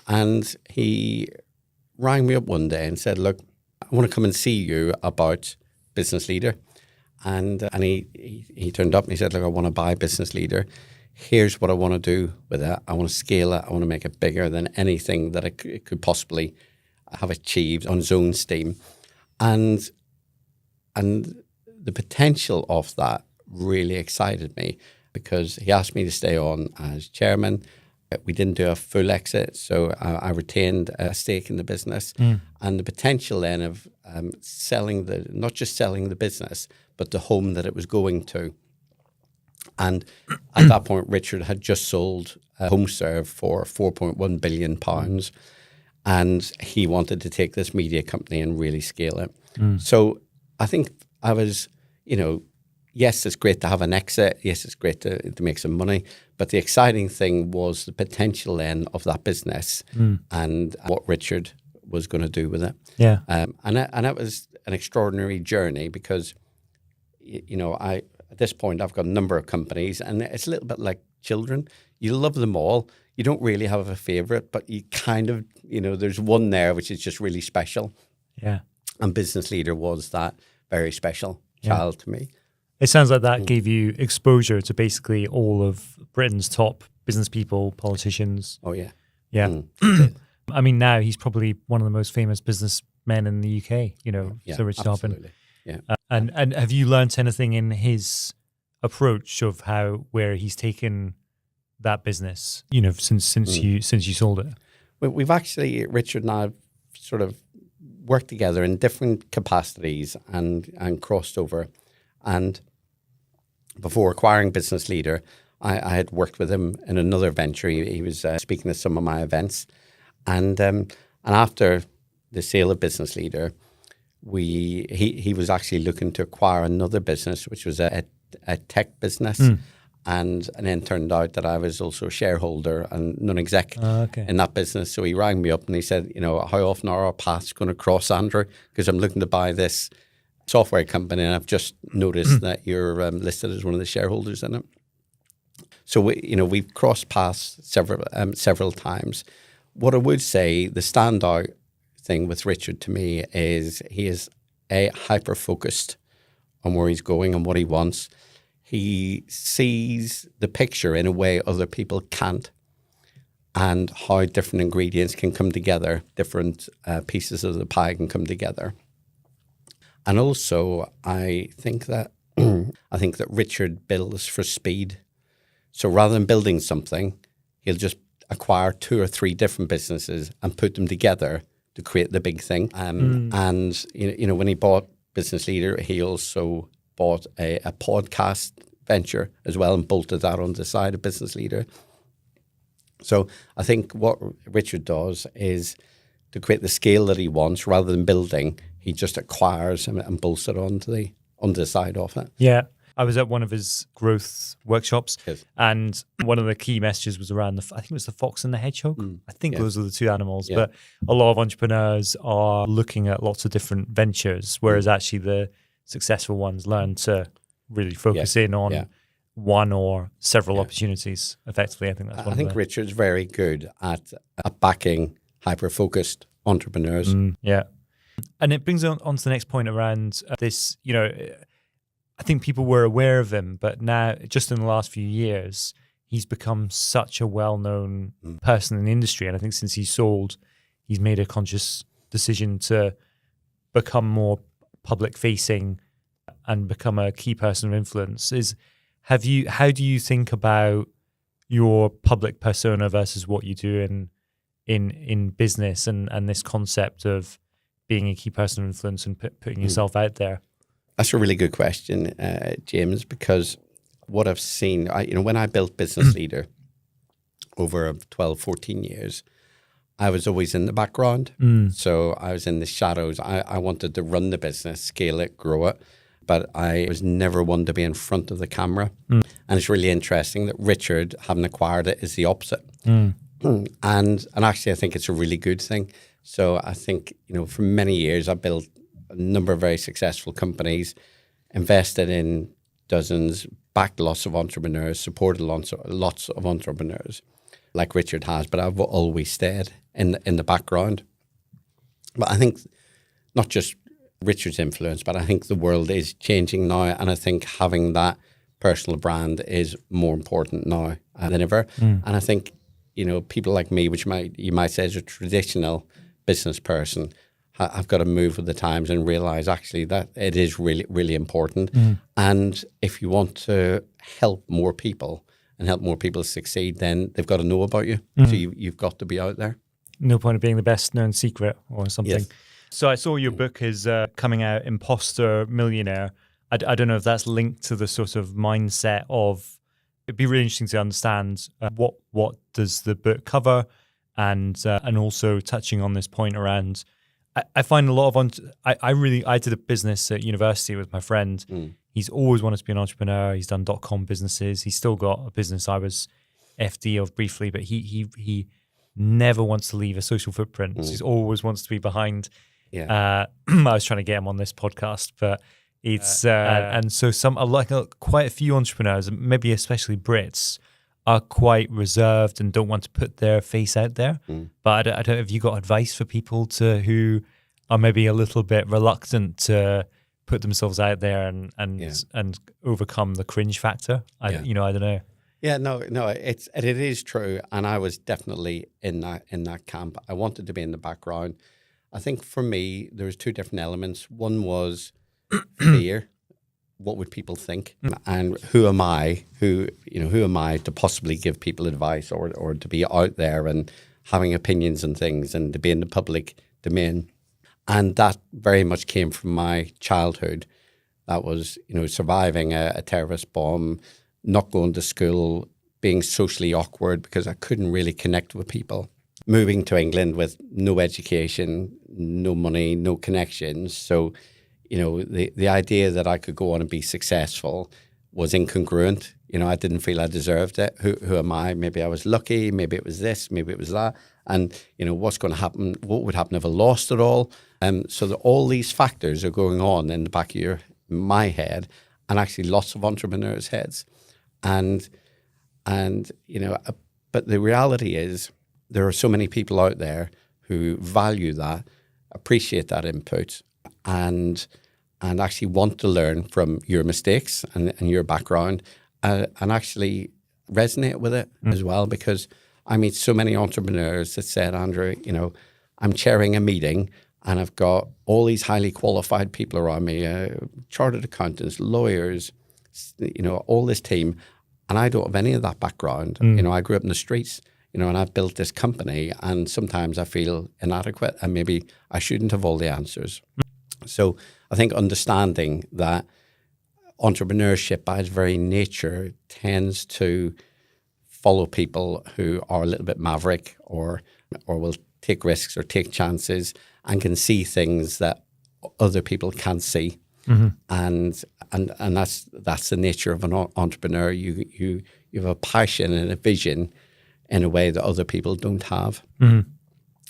And he rang me up one day and said, look, I want to come and see you about Business Leader. And he turned up and he said, look, I want to buy Business Leader. Here's what I want to do with it. I want to scale it. I want to make it bigger than anything that it could possibly have achieved on its own steam. And the potential of that really excited me, because he asked me to stay on as chairman. We didn't do a full exit, so I retained a stake in the business. And the potential then of not just selling the business, but the home that it was going to. And at that point, Richard had just sold HomeServe for £4.1 billion. And he wanted to take this media company and really scale it. So I think I was, yes, it's great to have an exit. Yes, it's great to make some money. But the exciting thing was the potential then of that business and what Richard was going to do with it. Yeah. And that was an extraordinary journey, because, at this point, I've got a number of companies, and it's a little bit like children. You love them all. You don't really have a favorite, but you kind of, there's one there which is just really special. Yeah. And Business Leader was that very special child to me. It sounds like that gave you exposure to basically all of Britain's top business people, politicians. Oh, yeah. Yeah. I mean, now he's probably one of the most famous businessmen in the UK, Sir Richard Harpin. Yeah. And have you learnt anything in his approach of where he's taken that business, since you sold it? We've actually, Richard and I have sort of worked together in different capacities and crossed over. And before acquiring Business Leader, I had worked with him in another venture. He was speaking at some of my events. And after the sale of Business Leader, he was actually looking to acquire another business, which was a tech business. And then turned out that I was also a shareholder and non-exec in that business. So he rang me up and he said, how often are our paths going to cross, Andrew? Because I'm looking to buy this software company, and I've just noticed that you're listed as one of the shareholders in it. So we've crossed paths several times. What I would say, the standout thing with Richard to me is he is hyper focused on where he's going and what he wants. He sees the picture in a way other people can't, and how different ingredients can come together, different pieces of the pie can come together. And also, I think that Richard builds for speed. So rather than building something, he'll just acquire 2 or 3 different businesses and put them together to create the big thing. And when he bought Business Leader, he also bought a podcast venture as well and bolted that on the side of Business Leader. So I think what Richard does is to create the scale that he wants, rather than building, he just acquires and bolts it onto the side of it. Yeah. I was at one of his growth workshops, Yes. and one of the key messages was around I think it was the fox and the hedgehog. I think those are the 2 animals. But a lot of entrepreneurs are looking at lots of different ventures, whereas actually the successful ones learn to really focus in on one or several opportunities effectively. I think that's one. I think Richard's very good at backing hyper-focused entrepreneurs. Yeah. And it brings on to the next point around this, I think people were aware of him, but now, just in the last few years, he's become such a well-known person in the industry. And I think since he sold, he's made a conscious decision to become more public-facing and become a key person of influence. How do you think about your public persona versus what you do in business, and this concept of being a key person of influence and putting yourself out there? That's a really good question, James, because what I've seen, when I built Business Leader over 12, 14 years, I was always in the background. So I was in the shadows. I wanted to run the business, scale it, grow it, but I was never one to be in front of the camera. And it's really interesting that Richard, having acquired it, is the opposite. And actually, I think it's a really good thing. So I think, for many years, I built a number of very successful companies, invested in dozens, backed lots of entrepreneurs, supported lots of entrepreneurs, like Richard has, but I've always stayed in the background. But I think not just Richard's influence, but I think the world is changing now, and I think having that personal brand is more important now than ever. And I think, people like me, which you might say is a traditional business person, I've got to move with the times and realize actually that it is really, really important. And if you want to help more people and help more people succeed, then they've got to know about you. So you've got to be out there. No point of being the best known secret or something. Yes. So I saw your book is coming out, Imposter Millionaire. I don't know if that's linked to the sort of mindset of, it'd be really interesting to understand what does the book cover, and also touching on this point around, I find a lot of, I did a business at university with my friend. He's always wanted to be an entrepreneur. He's done .com businesses. He's still got a business I was FD of briefly, but he never wants to leave a social footprint. So he always wants to be behind. I was trying to get him on this podcast, but it's and so quite a few entrepreneurs, maybe especially Brits, are quite reserved and don't want to put their face out there. But I don't know if you got advice for people who are maybe a little bit reluctant to put themselves out there and overcome the cringe factor. I don't know. Yeah, no, it is true, and I was definitely in that camp. I wanted to be in the background. I think for me, there was two different elements. One was fear. What would people think? And who am I? Who am I to possibly give people advice or to be out there and having opinions and things and to be in the public domain? And that very much came from my childhood. That was, surviving a terrorist bomb, not going to school, being socially awkward because I couldn't really connect with people. Moving to England with no education, no money, no connections. So, the idea that I could go on and be successful was incongruent. I didn't feel I deserved it. Who am I? Maybe I was lucky. Maybe it was this. Maybe it was that. And, what's going to happen? What would happen if I lost it all? So all these factors are going on in the back of my head, and actually lots of entrepreneurs' heads. And but the reality is there are so many people out there who value that, appreciate that input, and actually want to learn from your mistakes and your background, and actually resonate with it as well. Because I meet so many entrepreneurs that said, Andrew, I'm chairing a meeting and I've got all these highly qualified people around me, chartered accountants, lawyers, all this team, and I don't have any of that background. I grew up in the streets, and I've built this company, and sometimes I feel inadequate and maybe I shouldn't have all the answers. So I think understanding that entrepreneurship by its very nature tends to follow people who are a little bit maverick or will take risks or take chances and can see things that other people can't see. And that's the nature of an entrepreneur. You have a passion and a vision in a way that other people don't have.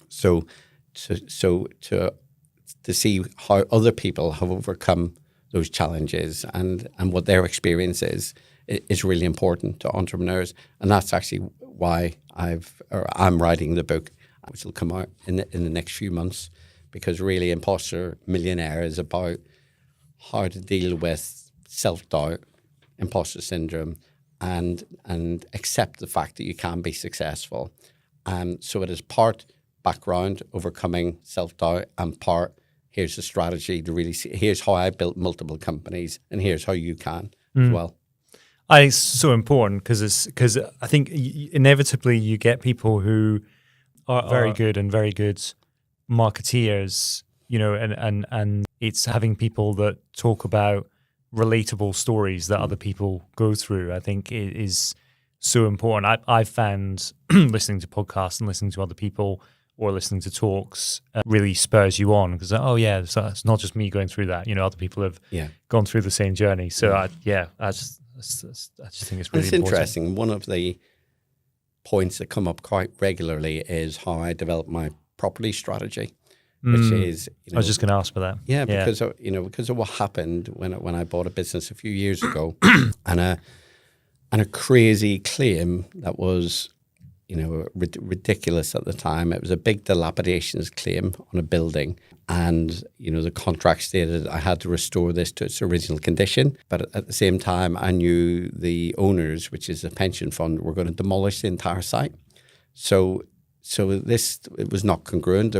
So to see how other people have overcome those challenges and what their experience is really important to entrepreneurs. And that's actually why I'm writing the book, which will come out in the next few months, because really Imposter Millionaire is about how to deal with self-doubt, imposter syndrome, and accept the fact that you can be successful. So it is part background, overcoming self-doubt, and part, here's the strategy to really see, here's how I built multiple companies, and here's how you can as well. I think it's so important because I think inevitably you get people who are very good marketeers, and it's having people that talk about relatable stories that other people go through, I think is so important. I've found listening to podcasts and listening to other people or listening to talks really spurs you on, because it's not just me going through that. Other people have gone through the same journey. So I just think it's really important. Interesting. One of the points that come up quite regularly is how I develop my property strategy, which is I was just going to ask for that. Yeah, because of what happened when I bought a business a few years ago, and a crazy claim that was ridiculous at the time. It was a big dilapidations claim on a building, and the contract stated I had to restore this to its original condition. But at the same time, I knew the owners, which is a pension fund, were going to demolish the entire site. So it was not congruent.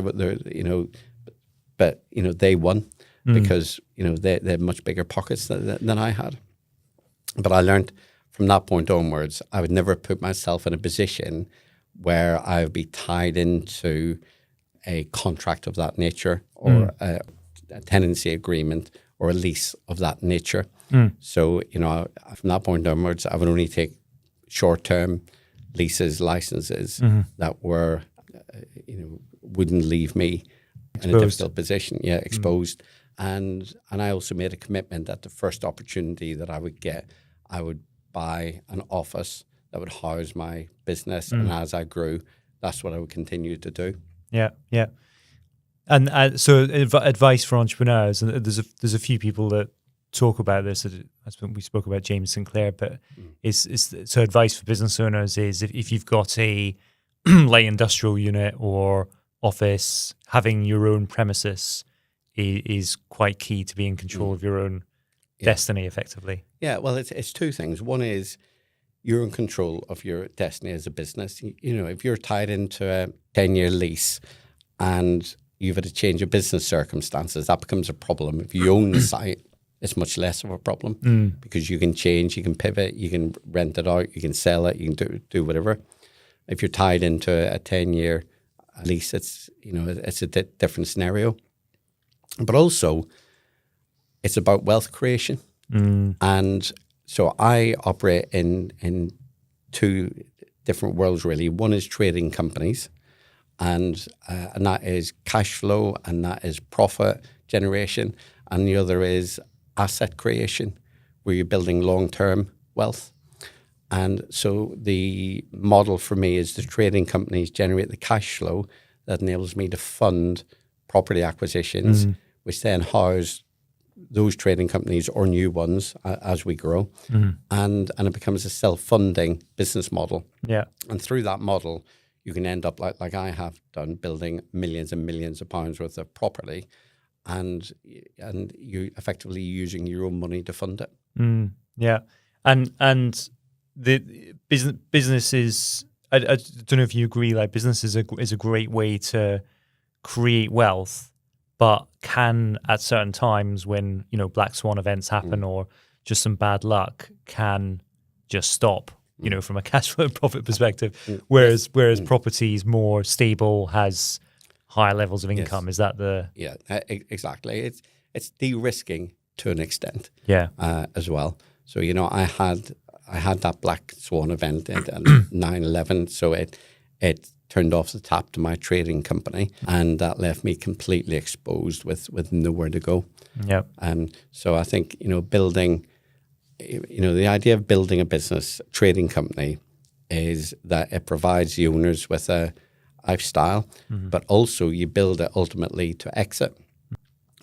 But they won because they had much bigger pockets than I had. But I learned from that point onwards, I would never put myself in a position where I would be tied into a contract of that nature or a tenancy agreement or a lease of that nature. So, from that point onwards, I would only take short-term leases, licenses that were, wouldn't leave me in a difficult position. Yeah, exposed. And I also made a commitment that the first opportunity that I would get, I would buy an office that would house my business, and as I grew, that's what I would continue to do. Yeah. And so advice for entrepreneurs, and there's a few people that talk about this. We spoke about James Sinclair, but so advice for business owners is if you've got a light industrial unit or office, having your own premises is quite key to be in control of your own destiny, effectively. Yeah, well, it's two things. One is you're in control of your destiny as a business. If you're tied into a 10-year lease and you've had to change your business circumstances, that becomes a problem. If you own the site, it's much less of a problem because you can change, you can pivot, you can rent it out, you can sell it, you can do whatever. If you're tied into a 10-year lease, it's a different scenario. But also, it's about wealth creation. And so I operate in two different worlds, really. One is trading companies, and that is cash flow, and that is profit generation. And the other is asset creation, where you're building long-term wealth. And so the model for me is the trading companies generate the cash flow that enables me to fund property acquisitions, which then house those trading companies or new ones as we grow. And it becomes a self-funding business model. Yeah. And through that model, you can end up like I have done, building millions and millions of pounds worth of property, and you effectively using your own money to fund it. Yeah. And the business is, I don't know if you agree, like business is a great way to create wealth, but can at certain times when, black swan events happen or just some bad luck can just stop, from a cash flow and profit perspective. Whereas property is more stable, has higher levels of income. Yes. Is that the... Yeah, exactly. It's de-risking to an extent as well. So, I had that black swan event at 9/11, so it turned off the tap to my trading company, and that left me completely exposed with nowhere to go. Yeah. And so I think, building, the idea of building a business trading company is that it provides the owners with a lifestyle, but also you build it ultimately to exit.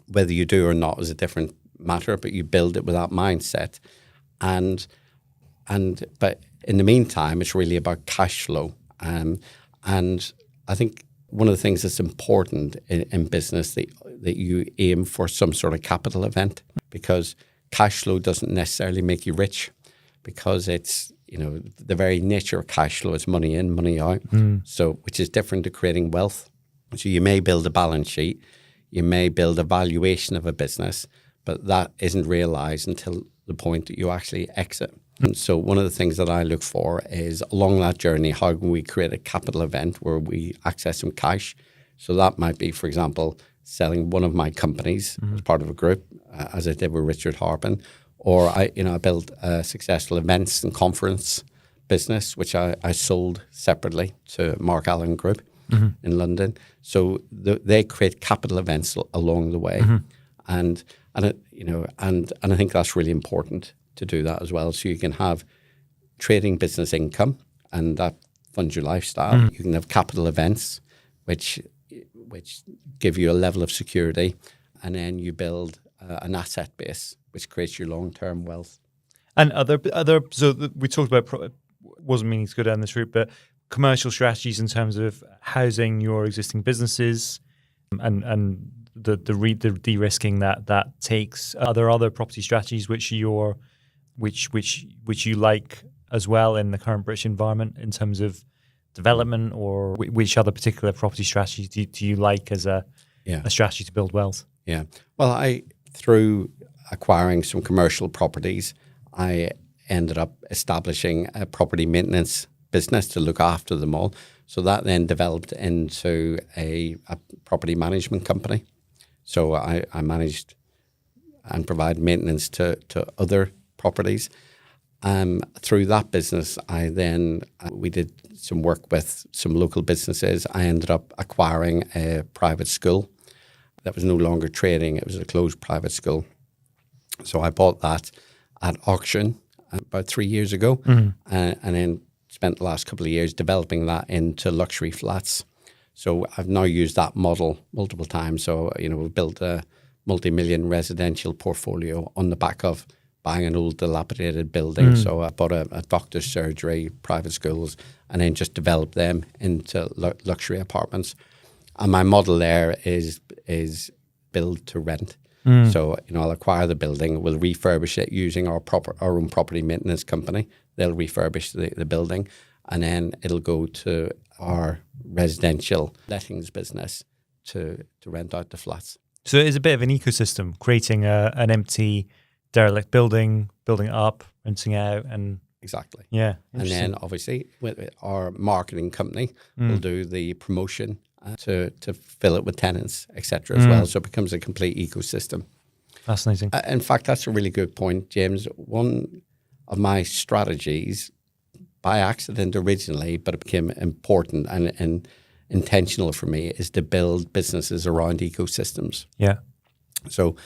Whether you do or not is a different matter, but you build it with that mindset. But in the meantime, it's really about cash flow. And I think one of the things that's important in business that you aim for some sort of capital event, because cash flow doesn't necessarily make you rich, because it's, the very nature of cash flow is money in, money out. So, which is different to creating wealth. So you may build a balance sheet, you may build a valuation of a business, but that isn't realized until the point that you actually exit. And so one of the things that I look for is along that journey, how can we create a capital event where we access some cash? So that might be, for example, selling one of my companies as part of a group, as I did with Richard Harpin, Or I built a successful events and conference business, which I sold separately to Mark Allen Group in London. So they create capital events along the way, and I think that's really important to do that as well. So you can have trading business income, and that funds your lifestyle. You can have capital events, which give you a level of security, and then you build an asset base, which creates your long-term wealth. And we talked about, wasn't meaning to go down this route, but commercial strategies in terms of housing your existing businesses, and the de-risking that takes. Are there other property strategies which you like as well in the current British environment in terms of development, or which other particular property strategies do you like as a strategy to build wealth? Yeah. Well, through acquiring some commercial properties, I ended up establishing a property maintenance business to look after them all. So that then developed into a property management company. So I managed and provide maintenance to other properties. Through that business, we did some work with some local businesses. I ended up acquiring a private school that was no longer trading. It was a closed private school. So I bought that at auction about 3 years ago, and then spent the last couple of years developing that into luxury flats. So I've now used that model multiple times. So, we've built a multi-million residential portfolio on the back of buying an old dilapidated building. So I bought a doctor's surgery, private schools, and then just developed them into luxury apartments. And my model there is build to rent. So, I'll acquire the building, we'll refurbish it using our own property maintenance company. They'll refurbish the building, and then it'll go to our residential lettings business to rent out the flats. So it is a bit of an ecosystem, creating an empty, derelict building it up, renting out, and exactly. Yeah. And then obviously with our marketing company will do the promotion to fill it with tenants, etc. as well. So it becomes a complete ecosystem. Fascinating. In fact, that's a really good point, James. One of my strategies, by accident originally, but it became important and intentional for me, is to build businesses around ecosystems. Yeah. So,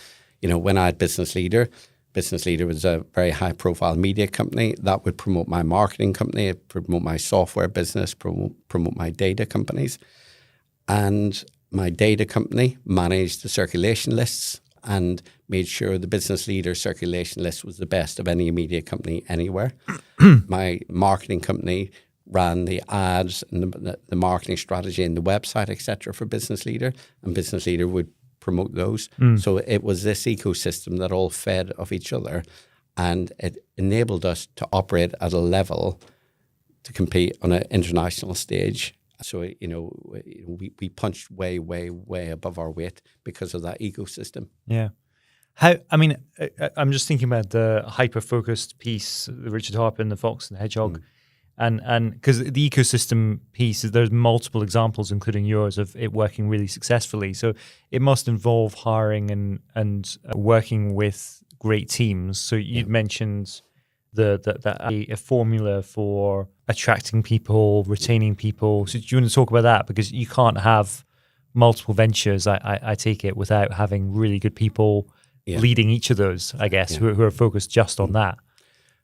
when I had Business Leader was a very high-profile media company that would promote my marketing company, promote my software business, promote my data companies. And my data company managed the circulation lists and made sure the Business Leader circulation list was the best of any media company anywhere. My marketing company ran the ads and the marketing strategy and the website, etc. for Business Leader, and Business Leader would promote those. So it was this ecosystem that all fed off each other, and it enabled us to operate at a level to compete on an international stage. So, we punched way, way, way above our weight because of that ecosystem. Yeah. I'm just thinking about the hyper-focused piece, the Richard Harpin, the Fox and the Hedgehog, and because the ecosystem piece, there's multiple examples, including yours, of it working really successfully. So it must involve hiring and working with great teams. So you'd mentioned a formula for attracting people, retaining people. So do you want to talk about that? Because you can't have multiple ventures, I take it, without having really good people leading each of those, I guess, who are focused just on that.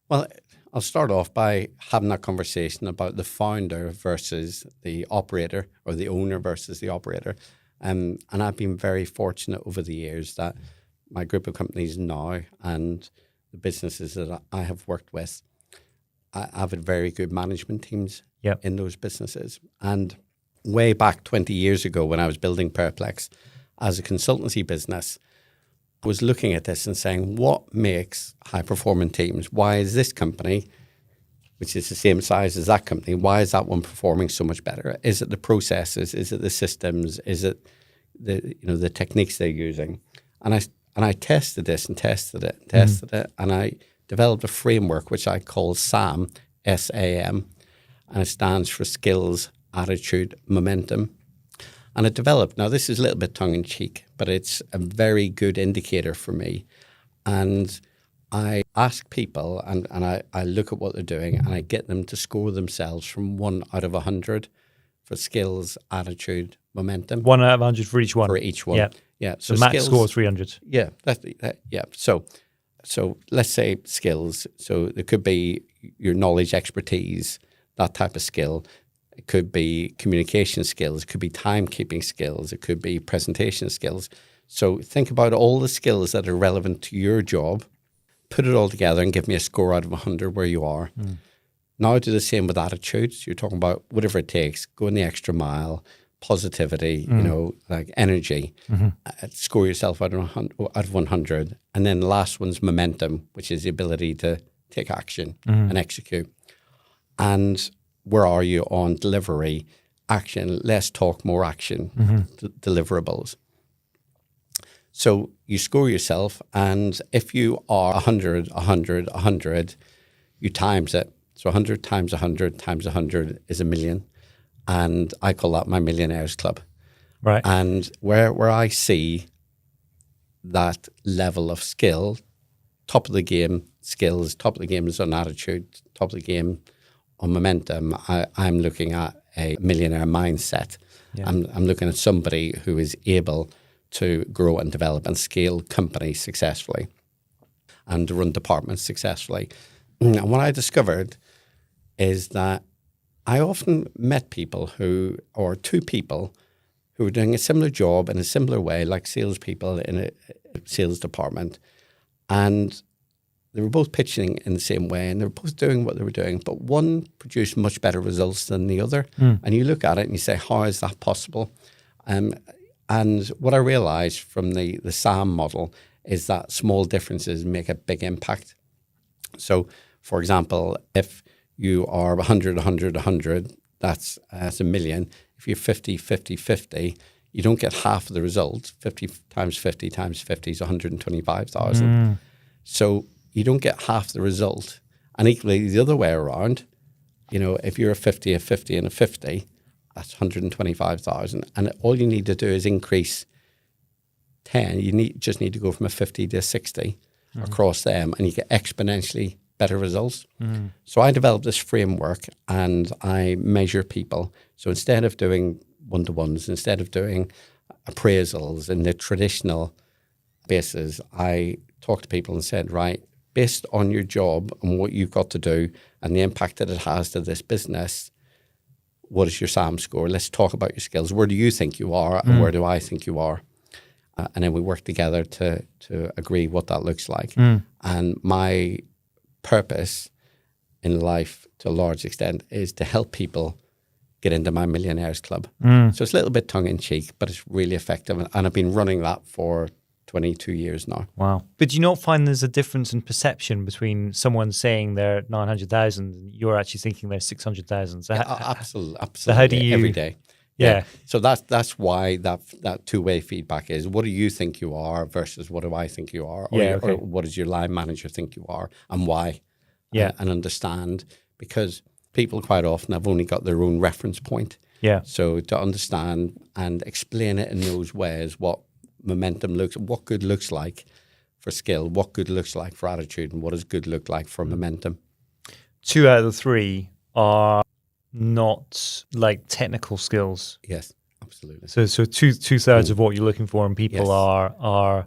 Well, I'll start off by having that conversation about the founder versus the operator, or the owner versus the operator. And I've been very fortunate over the years that my group of companies now and the businesses that I have worked with, I have very good management teams in those businesses. And way back 20 years ago, when I was building Perplex as a consultancy business, I was looking at this and saying, what makes high-performing teams? Why is this company, which is the same size as that company, why is that one performing so much better? Is it the processes? Is it the systems? Is it the techniques they're using? And I tested this and tested it, and I developed a framework which I call SAM, S-A-M, and it stands for skills, attitude, momentum. And it developed, now this is a little bit tongue-in-cheek, but it's a very good indicator for me. And I ask people and I look at what they're doing and I get them to score themselves from 1 out of 100 for skills, attitude, momentum. 1 out of 100 for each one. For each one. Yeah. Yeah. So max skills, score is 300. Yeah. Yeah. So let's say skills. So it could be your knowledge, expertise, that type of skill. It could be communication skills. It could be timekeeping skills. It could be presentation skills. So think about all the skills that are relevant to your job, put it all together and give me a score out of 100 where you are. Now do the same with attitudes. You're talking about whatever it takes, going the extra mile, positivity, like energy. Score yourself out of 100. And then the last one's momentum, which is the ability to take action and execute. And where are you on delivery, action, less talk, more action, deliverables. So you score yourself, and if you are 100, 100, 100, you times it. So 100 times 100 times 100 is 1,000,000. And I call that my Millionaires Club. Right. And where I see that level of skill, top of the game skills, top of the game is on attitude, top of the game on momentum, I'm looking at a millionaire mindset. Yeah. I'm looking at somebody who is able to grow and develop and scale companies successfully and run departments successfully. And what I discovered is that I often met people or two people who were doing a similar job in a similar way, like salespeople in a sales department. And they were both pitching in the same way and they were both doing what they were doing, but one produced much better results than the other. And you look at it and you say, how is that possible? And what I realized from the SAM model is that small differences make a big impact. So, for example, if you are 100, 100, 100, that's 1,000,000. If you're 50, 50, 50, you don't get half of the result. 50 times 50 times 50 is 125,000. So you don't get half the result. And equally, the other way around, if you're a 50, and a 50, that's 125,000. And all you need to do is increase 10. You just need to go from a 50 to a 60 across them, and you get exponentially better results. So I developed this framework and I measure people. So instead of doing one-to-ones, instead of doing appraisals in the traditional basis, I talked to people and said, right, based on your job and what you've got to do and the impact that it has to this business, what is your SAM score? Let's talk about your skills. Where do you think you are and where do I think you are? And then we work together to agree what that looks like. And my purpose in life to a large extent is to help people get into my Millionaires Club. So it's a little bit tongue-in-cheek, but it's really effective. And I've been running that for 22 years now. Wow. But do you not find there's a difference in perception between someone saying they're 900,000 and you're actually thinking they're 600,000? So absolutely. So how do you... Every day. Yeah. So that's why that two-way feedback is, what do you think you are versus what do I think you are? Or what does your line manager think you are and why? Yeah. And understand, because people quite often have only got their own reference point. Yeah. So to understand and explain it in those ways, what momentum what good looks like for skill, what good looks like for attitude, and what does good look like for momentum. 2 out of the 3 are not like technical skills. Yes, absolutely. So two-thirds of what you're looking for in people are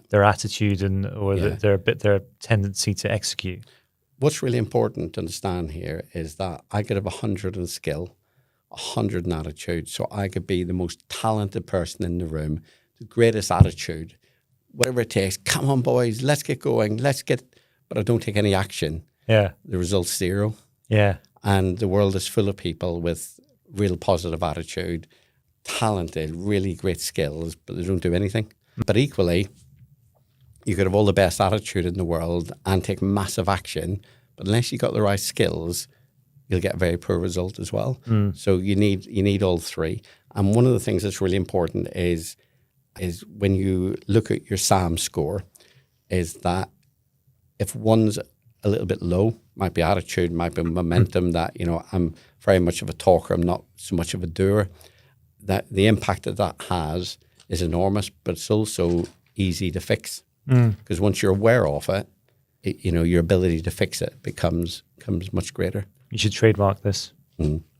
their attitude their tendency to execute. What's really important to understand here is that I could have 100 in skill, 100 in attitude. So I could be the most talented person in the room, the greatest attitude, whatever it takes. Come on, boys, let's get going. But I don't take any action. Yeah. The result's 0. Yeah. And the world is full of people with real positive attitude, talented, really great skills, but they don't do anything. But equally, you could have all the best attitude in the world and take massive action, but unless you got the right skills, you'll get a very poor result as well. So you need all 3. And one of the things that's really important is when you look at your SAM score, is that if one's a little bit low, might be attitude, might be momentum, that, I'm very much of a talker, I'm not so much of a doer, that the impact that has is enormous, but it's also easy to fix. Because once you're aware of it, your ability to fix it becomes much greater. You should trademark this.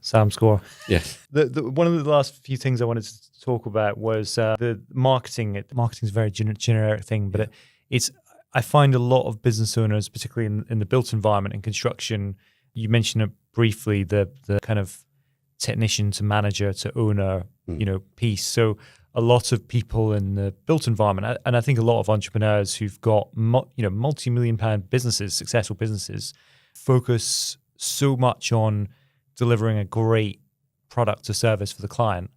Sam Score. Yes. One of the last few things I wanted to talk about was the marketing. Marketing is a very generic thing, but I find a lot of business owners, particularly in the built environment and construction, you mentioned it briefly, the kind of technician to manager to owner, piece. So a lot of people in the built environment, and I think a lot of entrepreneurs who've got multi-million pound businesses, successful businesses, focus so much on delivering a great product or service for the client,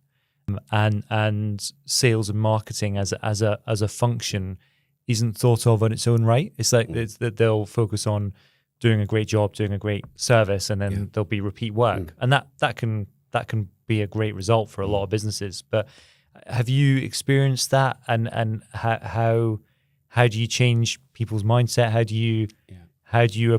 and sales and marketing as a function isn't thought of in its own right. It's like it's that they'll focus on doing a great job, doing a great service, and then there'll be repeat work, and that can be a great result for a lot of businesses. But have you experienced that, and how do you change people's mindset? How do you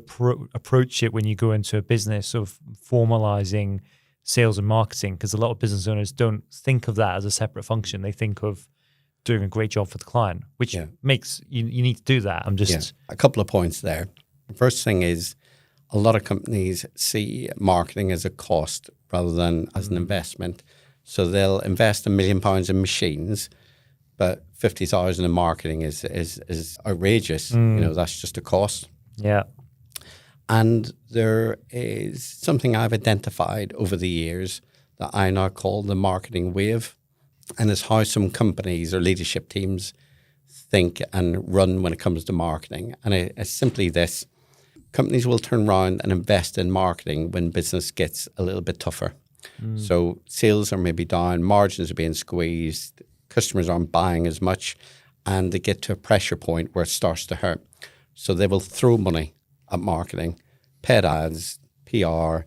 approach it when you go into a business of formalizing sales and marketing? Because a lot of business owners don't think of that as a separate function. They think of doing a great job for the client, which makes you need to do that. A couple of points there. The first thing is a lot of companies see marketing as a cost rather than as an investment. So they'll invest £1 million in machines, but 50,000 in marketing is outrageous. That's just a cost. Yeah. And there is something I've identified over the years that I now call the marketing wave. And it's how some companies or leadership teams think and run when it comes to marketing. And it's simply this. Companies will turn around and invest in marketing when business gets a little bit tougher. So sales are maybe down, margins are being squeezed, customers aren't buying as much, and they get to a pressure point where it starts to hurt. So they will throw money at marketing, paid ads, PR,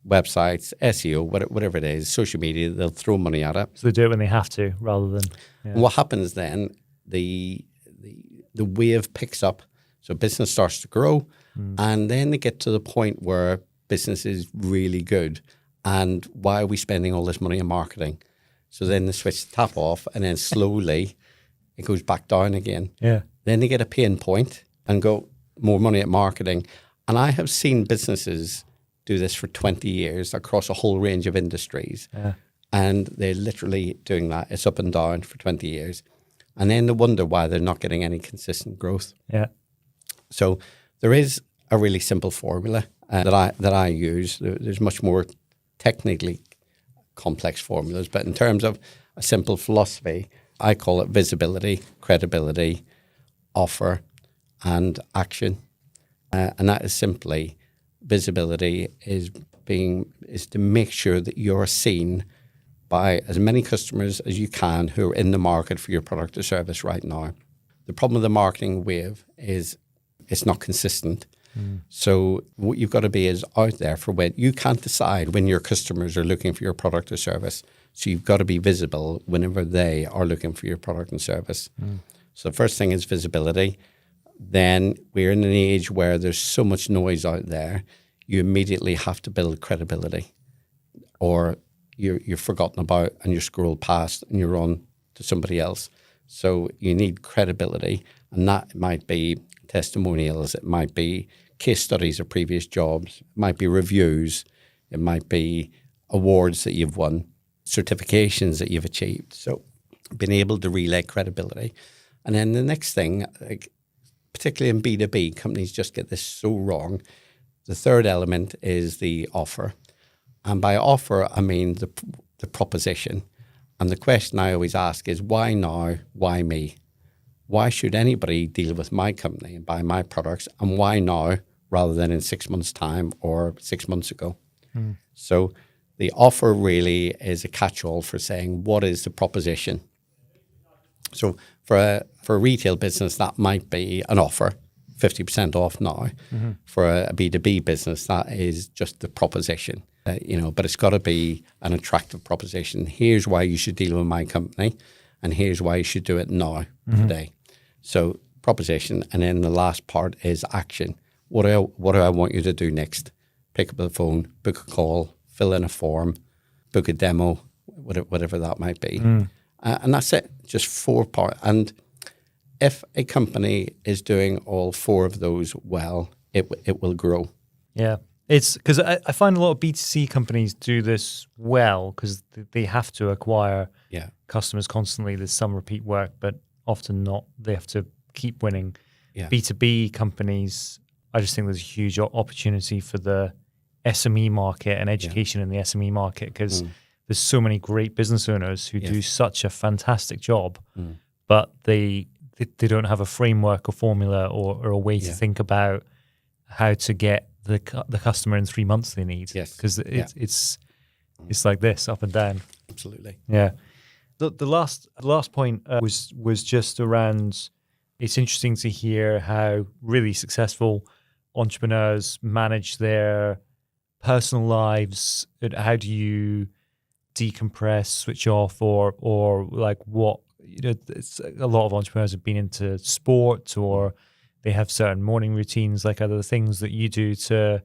websites, SEO, whatever it is, social media, they'll throw money at it. So they do it when they have to rather than... Yeah. And what happens then, the wave picks up, so business starts to grow, and then they get to the point where business is really good. And why are we spending all this money on marketing? So then they switch the tap off, and then slowly it goes back down again. Yeah. Then they get a pain point and go, more money at marketing. And I have seen businesses do this for 20 years across a whole range of industries. Yeah. And they're literally doing that. It's up and down for 20 years. And then they wonder why they're not getting any consistent growth. Yeah. So there is a really simple formula that I use. There's much more technically complex formulas, but in terms of a simple philosophy, I call it visibility, credibility, offer, and action. And that is simply visibility is to make sure that you're seen by as many customers as you can who are in the market for your product or service right now. The problem with the marketing wave is it's not consistent. So what you've got to be is out there for when you can't decide when your customers are looking for your product or service. So you've got to be visible whenever they are looking for your product and service. So the first thing is visibility. Then we're in an age where there's so much noise out there, you immediately have to build credibility, or you're forgotten about and you're scrolled past and you're on to somebody else. So you need credibility, and that might be testimonials, it might be case studies of previous jobs, it might be reviews, it might be awards that you've won, certifications that you've achieved. So being able to relay credibility. And then the next thing, particularly in B2B, companies just get this so wrong. The third element is the offer. And by offer, I mean the proposition. And the question I always ask is, why now? Why me? Why should anybody deal with my company and buy my products? And why now rather than in 6 months' time or 6 months ago? So the offer really is a catch-all for saying, what is the proposition? So for a retail business, that might be an offer, 50% off now. For a B2B business, that is just the proposition. But it's got to be an attractive proposition. Here's why you should deal with my company, and here's why you should do it now, today. So proposition, and then the last part is action. What do I want you to do next? Pick up the phone, book a call, fill in a form, book a demo, whatever that might be. And that's it, just 4 parts. And if a company is doing all four of those well, it will grow. Yeah. It's because I find a lot of B2C companies do this well because they have to acquire customers constantly. There's some repeat work, but often not. They have to keep winning. Yeah. B2B companies, I just think there's a huge opportunity for the SME market and education in the SME market because there's so many great business owners who do such a fantastic job, but they don't have a framework or formula or a way to think about how to get the customer in 3 months they need. Yes. Because it's like this, up and down. Absolutely. Yeah. The last point was just around, it's interesting to hear how really successful entrepreneurs manage their personal lives. How do you decompress, switch off, or like what, it's, a lot of entrepreneurs have been into sport or they have certain morning routines. Like, are there things that you do to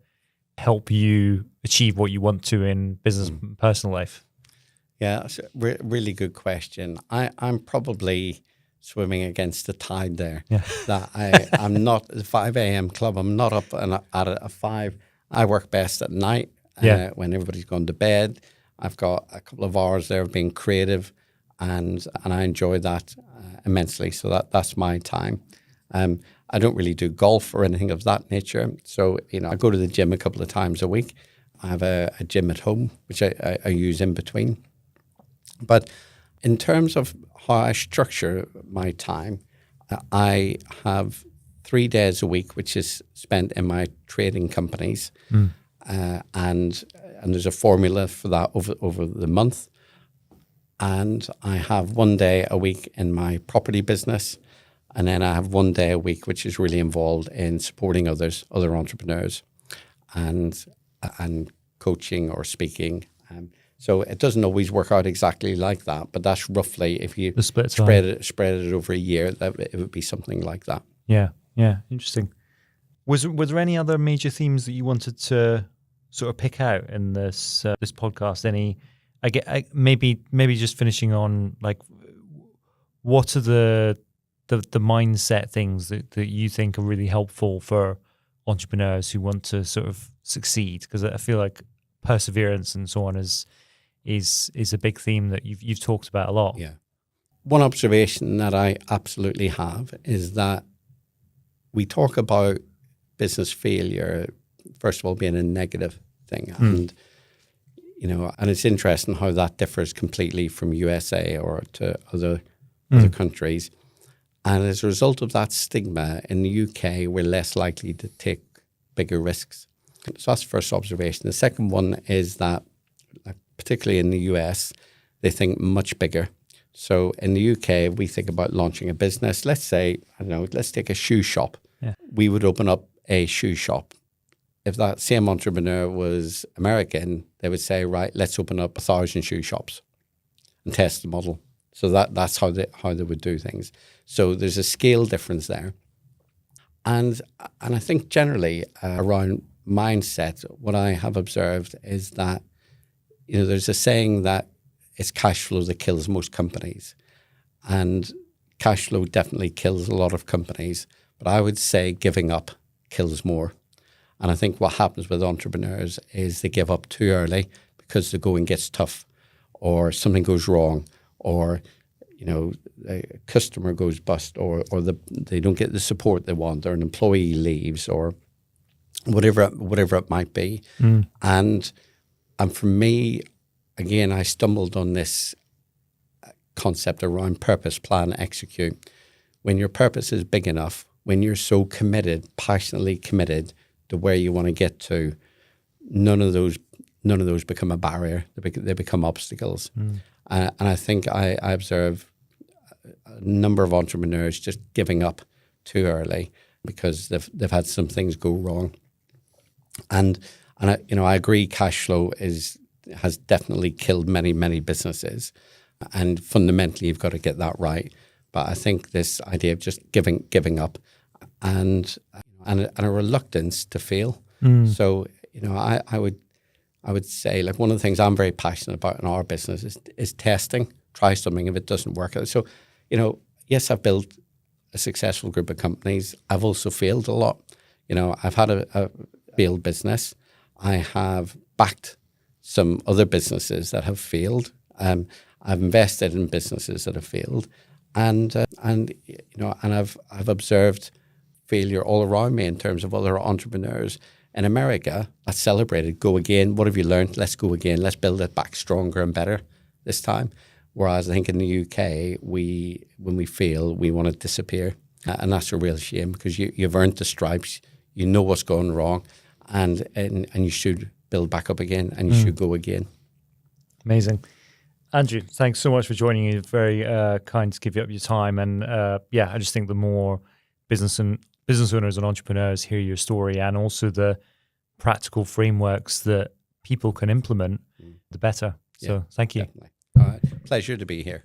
help you achieve what you want to in business and personal life? Yeah, it's a really good question. I'm probably swimming against the tide there. Yeah. That I'm not the 5 a.m. club. I'm not up at 5. I work best at night when everybody's gone to bed. I've got a couple of hours there of being creative, and I enjoy that immensely. So that's my time. I don't really do golf or anything of that nature. So, I go to the gym a couple of times a week. I have a gym at home, which I use in between. But in terms of how I structure my time, I have 3 days a week, which is spent in my trading companies. And there's a formula for that over the month. And I have 1 day a week in my property business. And then I have 1 day a week, which is really involved in supporting other entrepreneurs and coaching or speaking. So it doesn't always work out exactly like that, but that's roughly, if you spread it over a year, that it would be something like that. Yeah, interesting. Were there any other major themes that you wanted to sort of pick out in this podcast? Maybe just finishing on, like, what are the mindset things that you think are really helpful for entrepreneurs who want to sort of succeed? Because I feel like perseverance and so on is a big theme that you've talked about a lot. Yeah. One observation that I absolutely have is that we talk about business failure, first of all, being a negative thing. And, and it's interesting how that differs completely from USA or to other countries. And as a result of that stigma, in the UK, we're less likely to take bigger risks. So that's the first observation. The second one is that, particularly in the US, they think much bigger. So in the UK, we think about launching a business. Let's say, let's take a shoe shop. Yeah. We would open up a shoe shop. If that same entrepreneur was American, they would say, right, let's open up 1,000 shoe shops and test the model. So that's how they would do things. So there's a scale difference there. And I think generally around mindset, what I have observed is that, there's a saying that it's cash flow that kills most companies. And cash flow definitely kills a lot of companies. But I would say giving up kills more. And I think what happens with entrepreneurs is they give up too early because the going gets tough, or something goes wrong, or a customer goes bust, or they don't get the support they want, or an employee leaves, or whatever it might be. And for me, again, I stumbled on this concept around purpose, plan, execute. When your purpose is big enough, when you're so committed, passionately committed to where you want to get to, none of those become a barrier. They become obstacles. And I think I observe a number of entrepreneurs just giving up too early because they've had some things go wrong. And I agree, cash flow has definitely killed many businesses, and fundamentally you've got to get that right. But I think this idea of just giving up and a reluctance to fail. So I would say, like, one of the things I'm very passionate about in our business is testing. Try something. If it doesn't work, so yes, I've built a successful group of companies. I've also failed a lot. I've had a failed business. I have backed some other businesses that have failed. I've invested in businesses that have failed, and I've observed failure all around me in terms of other entrepreneurs in America that celebrated, go again. What have you learned? Let's go again. Let's build it back stronger and better this time. Whereas I think in the UK, when we fail, we want to disappear, and that's a real shame because you've earned the stripes. You know what's going wrong, and you should build back up again, and you should go again. Amazing. Andrew, thanks so much for joining me. Very kind to give you up your time. And I just think the more business owners and entrepreneurs hear your story and also the practical frameworks that people can implement, the better. So thank you. Definitely. All right. Pleasure to be here.